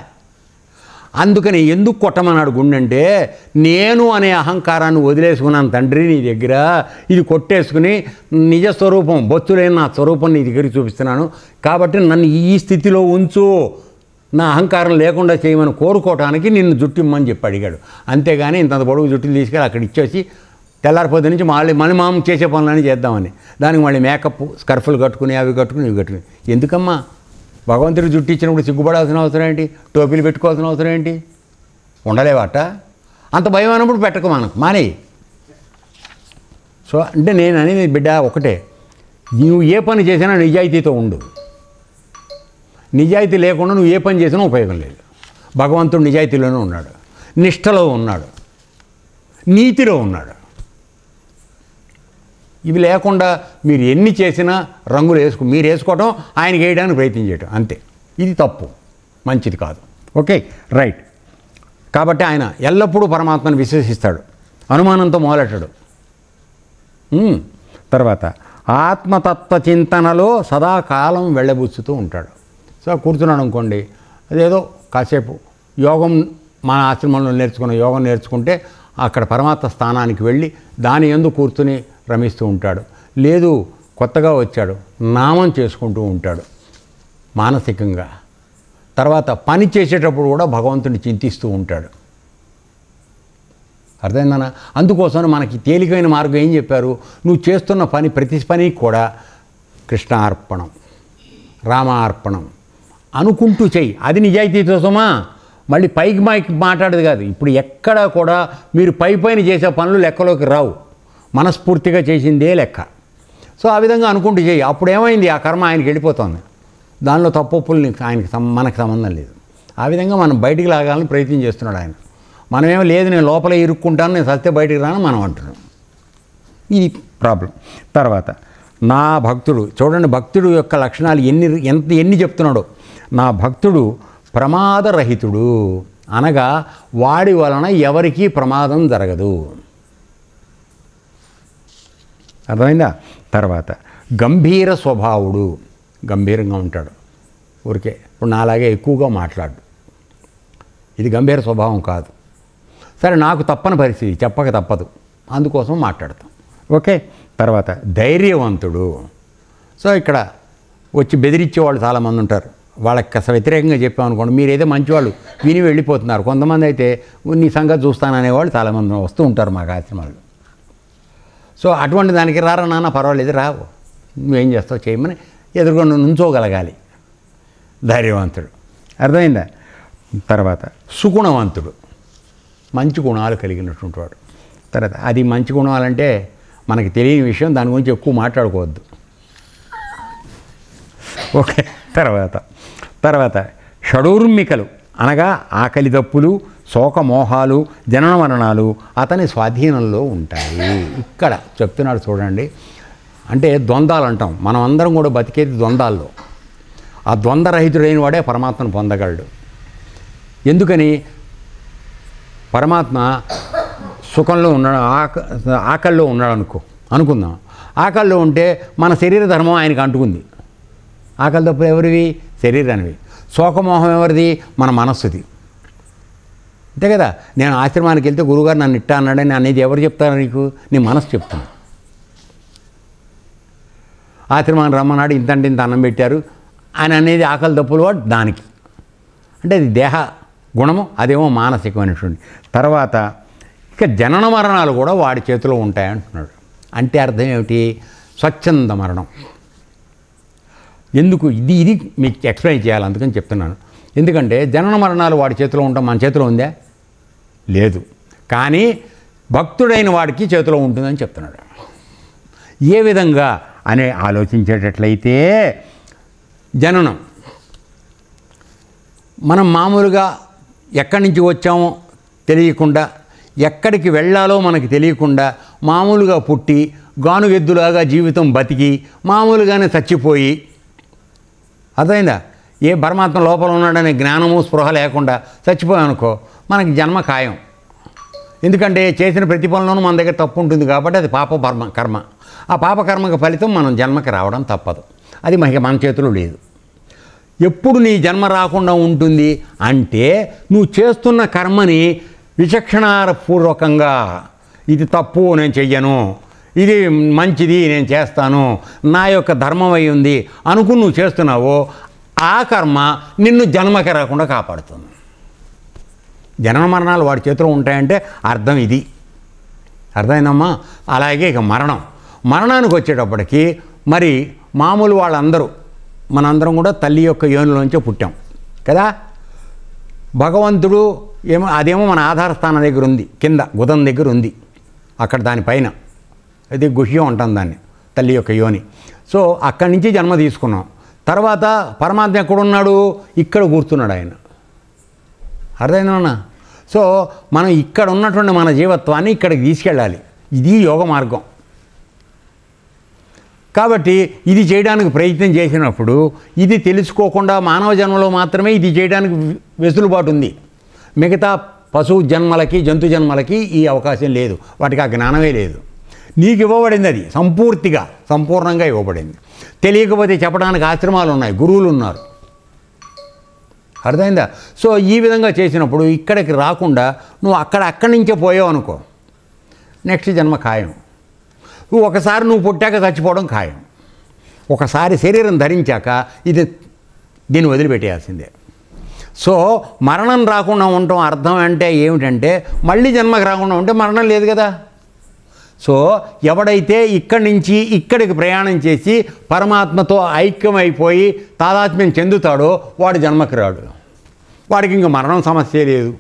అందుకని ఎందుకు కొట్టమన్నాడు గుండె అంటే, నేను అనే అహంకారాన్ని వదిలేసుకున్నాను తండ్రి నీ దగ్గర, ఇది కొట్టేసుకుని నిజస్వరూపం, బొత్తులేని నా స్వరూపం నీ దగ్గరికి చూపిస్తున్నాను, కాబట్టి నన్ను ఈ స్థితిలో ఉంచు, నా అహంకారం లేకుండా చేయమని కోరుకోవటానికి నిన్ను జుట్టు ఇమ్మని చెప్పి అడిగాడు. అంతేగాని ఇంత పొడుగు జుట్టులు తీసుకెళ్ళి అక్కడ ఇచ్చేసి తెల్లారిపోతే నుంచి మళ్ళీ మామూలు చేసే పనులన్నీ చేద్దామని, దానికి మళ్ళీ మేకప్, స్కర్ఫులు కట్టుకుని అవి కట్టుకుని ఇవి కట్టుకుని. ఎందుకమ్మా భగవంతుడికి జుట్టు ఇచ్చినప్పుడు సిగ్గుపడాల్సిన అవసరం ఏంటి? టోపీలు పెట్టుకోవాల్సిన అవసరం ఏంటి? ఉండలేవాట అంత భయం అన్నప్పుడు పెట్టక మానే. సో అంటే నేను అనేది బిడ్డ ఒకటే, నువ్వు ఏ పని చేసినా నిజాయితీతో ఉండు. నిజాయితీ లేకుండా నువ్వు ఏ పని చేసినా ఉపయోగం లేదు. భగవంతుడు నిజాయితీలోనే ఉన్నాడు, నిష్టలో ఉన్నాడు, నీతిలో ఉన్నాడు. ఇవి లేకుండా మీరు ఎన్ని చేసినా రంగులు మీరు వేసుకోవటం, ఆయనకి వేయడానికి ప్రయత్నం చేయటం అంతే. ఇది తప్పు, మంచిది కాదు. Okay, right. కాబట్టి ఆయన ఎల్లప్పుడూ పరమాత్మను విశ్వసిస్తాడు, అనుమానంతో మొదలెట్టాడు. తర్వాత ఆత్మతత్వ చింతనలో సదాకాలం వెళ్ళబుచ్చుతూ ఉంటాడు. సో కూర్చున్నాడు అనుకోండి, అదేదో కాసేపు యోగం మన ఆశ్రమంలో నేర్చుకున్న యోగం నేర్చుకుంటే అక్కడ పరమాత్మ స్థానానికి వెళ్ళి దాని యందు కూర్చుని రమిస్తూ ఉంటాడు. లేదు కొత్తగా వచ్చాడు, నామం చేసుకుంటూ ఉంటాడు మానసికంగా. తర్వాత పని చేసేటప్పుడు కూడా భగవంతుని చింతిస్తూ ఉంటాడు. అర్థమైందనా? అందుకోసం మనకి తేలికైన మార్గం ఏం చెప్పారు? నువ్వు చేస్తున్న పని ప్రతి పనికి కూడా కృష్ణార్పణం, రామార్పణం అనుకుంటూ చెయ్యి. అది నిజాయితీతో సుమా. మళ్ళీ పైకి మాట్లాడేది కాదు. ఇప్పుడు ఎక్కడా కూడా మీరు పైన చేసే పనులు లెక్కలోకి రావు, మనస్ఫూర్తిగా చేసిందే లెక్క. సో ఆ విధంగా అనుకుంటూ చెయ్యి. అప్పుడు ఏమైంది? ఆ కర్మ ఆయనకి వెళ్ళిపోతుంది. దానిలో తప్పులు మనకు సంబంధం లేదు. ఆ విధంగా మనం బయటికి లాగాలని ప్రయత్నం చేస్తున్నాడు ఆయన. మనమేమో లేదు నేను లోపల ఇరుక్కుంటాను, నేను సత్య బయటికి రాను మనం అంటున్నాం. ఇది ప్రాబ్లం. తర్వాత నా భక్తుడు, చూడండి భక్తుడు యొక్క లక్షణాలు ఎన్ని చెప్తున్నాడో. నా భక్తుడు ప్రమాదరహితుడు అనగా వాడి వలన ఎవరికీ ప్రమాదం జరగదు. అర్థమైందా? తర్వాత గంభీర స్వభావుడు, గంభీరంగా ఉంటాడు. ఊరికే ఇప్పుడు నాలాగే ఎక్కువగా మాట్లాడు, ఇది గంభీర స్వభావం కాదు. సరే నాకు తప్పని పరిస్థితి, చెప్పక తప్పదు, అందుకోసం మాట్లాడతాం. ఓకే. తర్వాత ధైర్యవంతుడు. సో ఇక్కడ వచ్చి బెదిరించేవాళ్ళు చాలామంది ఉంటారు. వాళ్ళకి కాస్త వ్యతిరేకంగా చెప్పామనుకోండి, మీరు ఏదో మంచివాళ్ళు విని వెళ్ళిపోతున్నారు. కొంతమంది అయితే నీ సంగతి చూస్తాననేవాళ్ళు చాలామంది వస్తూ ఉంటారు మాకు ఆశ్రమాలు. సో అటువంటి దానికి రారా నాన్న, పర్వాలేదు రావు, నువ్వేం చేస్తావు చేయమని ఎదురుకుండా నుంచోగలగాలి. ధైర్యవంతుడు. అర్థమైందా? తర్వాత సుగుణవంతుడు, మంచి గుణాలు కలిగినటువంటి వాడు. తర్వాత అది మంచి గుణాలంటే మనకి తెలియని విషయం, దాని గురించి ఎక్కువ మాట్లాడుకోవద్దు. ఓకే. తర్వాత షడూర్మికలు అనగా ఆకలి దప్పులు, శోకమోహాలు, జనన మరణాలు అతని స్వాధీనంలో ఉంటాయి. ఇక్కడ చెప్తున్నాడు చూడండి. అంటే ద్వంద్వాలు అంటాం, మనం అందరం కూడా బతికేది ద్వంద్వాల్లో. ఆ ద్వంద్వరహితుడైన వాడే పరమాత్మను పొందగలడు. ఎందుకని? పరమాత్మ సుఖంలో ఉన్నాడు, ఆకల్లో ఉన్నాడు అనుకుందాం. ఆకల్లో ఉంటే మన శరీర ధర్మం ఆయనకు అంటుకుంది. ఆకలి తప్పులు ఎవరివి? శరీరానివి. శోకమోహం ఎవరిది? మన మనస్సుది. అంతే కదా. నేను ఆశ్రమానికి వెళ్తే గురువుగారు నన్ను ఇట్టా అన్నాడని అనేది ఎవరు చెప్తారు నీకు? నీ మనసు చెప్తాను. ఆశ్రమానికి రమ్మన్నాడు, ఇంత అన్నం పెట్టారు అని అనేది ఆకలి తప్పులు వాడు దానికి. అంటే అది దేహ గుణము, అదేమో మానసికమైనటువంటి. తర్వాత ఇక జనన మరణాలు కూడా వాడి చేతిలో ఉంటాయంటున్నాడు. అంటే అర్థం ఏమిటి? స్వచ్ఛంద మరణం. ఎందుకు ఇది మీకు ఎక్స్ప్లెయిన్ చేయాలి, అందుకని చెప్తున్నాను. ఎందుకంటే జనన మరణాలు వాడి చేతిలో ఉంటాం, మన చేతిలో ఉందా? లేదు. కానీ భక్తుడైన వాడికి చేతిలో ఉంటుందని చెప్తున్నాడు. ఏ విధంగా అనే ఆలోచించేటట్లయితే, జననం మనం మామూలుగా ఎక్కడి నుంచి వచ్చామో తెలియకుండా, ఎక్కడికి వెళ్ళాలో మనకి తెలియకుండా మామూలుగా పుట్టి గానుగెద్దులాగా జీవితం బతికి మామూలుగానే చచ్చిపోయి, అర్థమైందా? ఏ పరమాత్మ లోపల ఉన్నాడనే జ్ఞానము స్పృహ లేకుండా చచ్చిపోయామనుకో, మనకి జన్మ ఖాయం. ఎందుకంటే చేసిన ప్రతి పనులను మన దగ్గర తప్పు ఉంటుంది కాబట్టి అది కర్మ. ఆ పాపకర్మకు ఫలితం మనం జన్మకి రావడం తప్పదు. అది మన చేతిలో లేదు. ఎప్పుడు నీ జన్మ రాకుండా ఉంటుంది అంటే, నువ్వు చేస్తున్న కర్మని విచక్షణాపూర్వకంగా ఇది తప్పు నేను చెయ్యను, ఇది మంచిది నేను చేస్తాను, నా యొక్క ధర్మం అయి ఉంది అనుకుని నువ్వు చేస్తున్నావో ఆ కర్మ నిన్ను జన్మకి రాకుండా కాపాడుతుంది. జనన మరణాలు వాడి చేతిలో ఉంటాయంటే అర్థం ఇది. అర్థమైందమ్మా? అలాగే ఇక మరణానికి వచ్చేటప్పటికి మరి మామూలు వాళ్ళందరూ మనందరం కూడా తల్లి యొక్క యోనిలోంచే పుట్టాం కదా. భగవంతుడు ఏమో అదేమో మన ఆధార స్థానం దగ్గర ఉంది, కింద గుదం దగ్గర ఉంది, అక్కడ దానిపైన అది గుహ్యం అంటాం దాన్ని, తల్లి యొక్క యోని. సో అక్కడి నుంచి జన్మ తీసుకున్నాం. తర్వాత పరమాత్మ ఎక్కడున్నాడు? ఇక్కడ కూర్చున్నాడు ఆయన. అర్థమైందన్నా? సో మనం ఇక్కడ ఉన్నటువంటి మన జీవత్వాన్ని ఇక్కడికి తీసుకెళ్ళాలి. ఇది యోగ మార్గం. కాబట్టి ఇది చేయడానికి ప్రయత్నం చేసినప్పుడు ఇది తెలుసుకోకుండా మానవ జన్మలో మాత్రమే ఇది చేయడానికి వెసులుబాటు ఉంది. మిగతా పశువు జన్మలకి జంతు జన్మలకి ఈ అవకాశం లేదు, వాటికి ఆ జ్ఞానమే లేదు. నీకు ఇవ్వబడింది, అది సంపూర్ణంగా ఇవ్వబడింది. తెలియకపోతే చెప్పడానికి ఆశ్రమాలు ఉన్నాయి, గురువులు ఉన్నారు. అర్థమైందా? సో ఈ విధంగా చేసినప్పుడు ఇక్కడికి రాకుండా నువ్వు అక్కడి నుంచే పోయావు అనుకో, నెక్స్ట్ జన్మ ఖాయం. ఒకసారి నువ్వు పుట్టాక చచ్చిపోవడం ఖాయం. ఒకసారి శరీరం ధరించాక దీన్ని వదిలిపెట్టేయాల్సిందే. సో మరణం రాకుండా ఉండటం అర్థం అంటే ఏమిటంటే మళ్ళీ జన్మకు రాకుండా ఉంటే మరణం లేదు కదా. సో ఎవడైతే ఇక్కడి నుంచి ఇక్కడికి ప్రయాణం చేసి పరమాత్మతో ఐక్యమైపోయి తాదాత్మ్యం చెందుతాడో వాడు జన్మకి రాడు. వాడికి ఇంక మరణం సమస్య లేదు,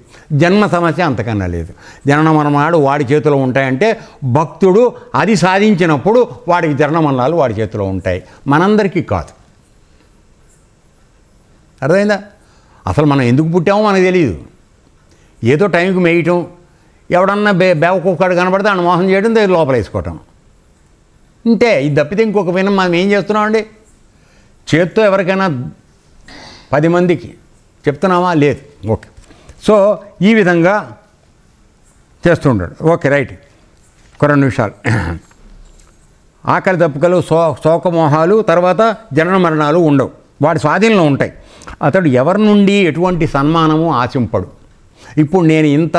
జన్మ సమస్య అంతకన్నా లేదు. జనన మరణాలు వాడి చేతిలో ఉంటాయంటే భక్తుడు అది సాధించినప్పుడు వాడికి జనన మరణాలు వాడి చేతిలో ఉంటాయి, మనందరికీ కాదు. అర్థమైందా? అసలు మనం ఎందుకు పుట్టామో మనకు తెలియదు. ఏదో టైంకి మేయటం, ఎవడన్నా బేవకుక్కడు కనబడితే ఆయన మోసం చేయడం, దగ్గర లోపల వేసుకోవటం, ఇంతే. ఇది తప్పితే ఇంకొక వినం మనం ఏం చేస్తున్నామండి? చేత్తో ఎవరికైనా 10 మందికి చెప్తున్నామా? లేదు. ఓకే. సో ఈ విధంగా చేస్తుంటాడు. Okay, right. 2 నిమిషాలు. ఆకలి దప్పుకలు, శోకమోహాలు, తర్వాత జనన మరణాలు ఉండవు, వాడి స్వాధీనంలో ఉంటాయి. అతడు ఎవరి నుండి ఎటువంటి సన్మానము ఆశింపడు. ఇప్పుడు నేను ఇంత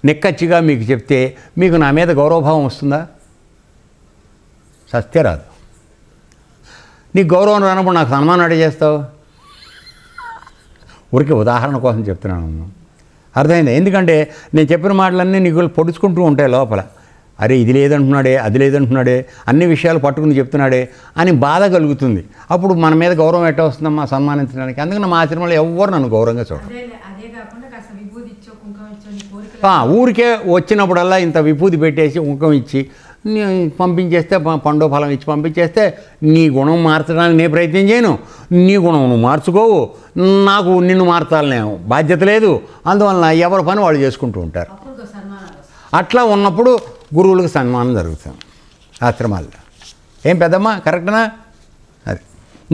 నెక్కచ్చిగా మీకు చెప్తే మీకు నా మీద గౌరవభావం వస్తుందా? సత్య రాదు. నీకు గౌరవం రానప్పుడు నాకు సన్మానం అడే చేస్తావు? ఊరికే ఉదాహరణ కోసం చెప్తున్నాను. అర్థమైందా? ఎందుకంటే నేను చెప్పిన మాటలన్నీ నీకు పొడుచుకుంటూ ఉంటాయి లోపల. అరే ఇది లేదంటున్నాడే, అది లేదంటున్నాడే, అన్ని విషయాలు పట్టుకుని చెప్తున్నాడే అని బాధ కలుగుతుంది. అప్పుడు మన మీద గౌరవం ఎట్లా వస్తుందమ్మా సన్మానించడానికి? అందుకని మా ఆశ్రమంలో ఎవ్వరు నన్ను గౌరవంగా చూడరు. ఊరికే వచ్చినప్పుడల్లా ఇంత విభూతి పెట్టేసి కుంకం ఇచ్చి పంపించేస్తే, పండు ఫలం ఇచ్చి పంపించేస్తే నీ గుణం మార్చడానికి నేను ప్రయత్నం చేయను, నీ గుణం నువ్వు మార్చుకోవు, నాకు నిన్ను మార్చాలనే బాధ్యత లేదు. అందువలన ఎవరి పని వాళ్ళు చేసుకుంటూ ఉంటారు. అట్లా ఉన్నప్పుడు గురువులకు సన్మానం జరుగుతుంది ఆశ్రమాల్లో. ఏం పెద్దమ్మా, కరెక్టనా? అది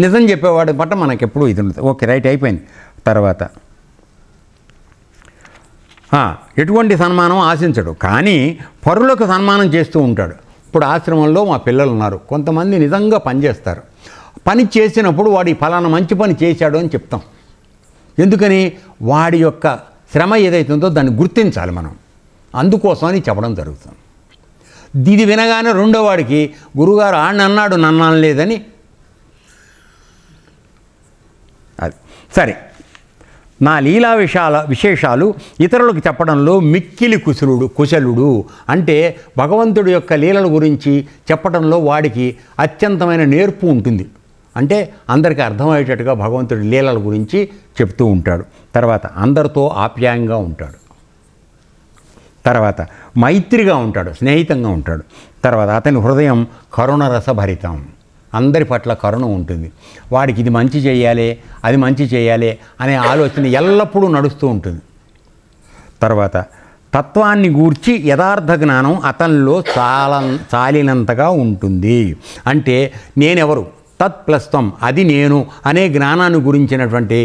నిజం చెప్పేవాడి పట్ల మనకి ఎప్పుడు ఇది ఉంటుంది. ఓకే, రైట్, అయిపోయింది. తర్వాత ఎటువంటి సన్మానం ఆశించడు, కానీ పరులకు సన్మానం చేస్తూ ఉంటాడు. ఇప్పుడు ఆశ్రమంలో మా పిల్లలు ఉన్నారు, కొంతమంది నిజంగా పనిచేస్తారు. పని చేసినప్పుడు వాడి ఫలానా మంచి పని చేశాడు అని చెప్తాం. ఎందుకని? వాడి యొక్క శ్రమ ఏదైతే ఉందో దాన్ని గుర్తించాలి మనం, అందుకోసమని చెప్పడం జరుగుతుంది. ఇది వినగానే రెండో వాడికి గురువుగారు ఆడిని అన్నాడు నన్ను అనలేదని, అది సరే. నా లీలా విశేషాలు ఇతరులకు చెప్పడంలో మిక్కిలి కుశలుడు అంటే భగవంతుడి యొక్క లీలల గురించి చెప్పడంలో వాడికి అత్యంతమైన నేర్పు ఉంటుంది. అంటే అందరికీ అర్థమయ్యేటట్టుగా భగవంతుడి లీలల గురించి చెప్తూ ఉంటాడు. తర్వాత అందరితో ఆప్యాయంగా ఉంటాడు, తర్వాత మైత్రిగా ఉంటాడు, స్నేహితంగా ఉంటాడు. తర్వాత అతని హృదయం కరుణరసభరితం, అందరి పట్ల కరుణ ఉంటుంది. వాడికి ఇది మంచి చేయాలి, అది మంచి చేయాలి అనే ఆలోచన ఎల్లప్పుడూ నడుస్తూ ఉంటుంది. తర్వాత తత్వాన్ని గూర్చి యథార్థ జ్ఞానం అతనిలో చాలినంతగా ఉంటుంది. అంటే నేనెవరు, తత్ ప్లస్ త్వం, అది నేను అనే జ్ఞానాన్ని గురించినటువంటి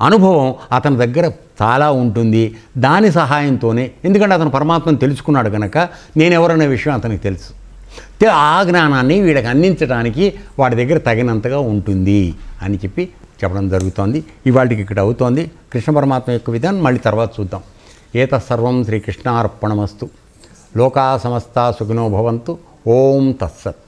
అనుభవం అతని దగ్గర చాలా ఉంటుంది. దాని సహాయంతోనే, ఎందుకంటే అతను పరమాత్మను తెలుసుకున్నాడు కనుక నేనెవరనే విషయం అతనికి తెలుసు. ఆ జ్ఞానాన్ని వీడికి అందించడానికి వాడి దగ్గర తగినంతగా ఉంటుంది అని చెప్పి చెప్పడం జరుగుతోంది. ఇవాళకి ఇక్కడ అవుతోంది. కృష్ణ పరమాత్మ యొక్క విధానం మళ్ళీ తర్వాత చూద్దాం. ఏతత్సర్వం శ్రీకృష్ణార్పణమస్తు. లోకా సమస్తా సుఖినో భవంతు. ఓం తత్సత్.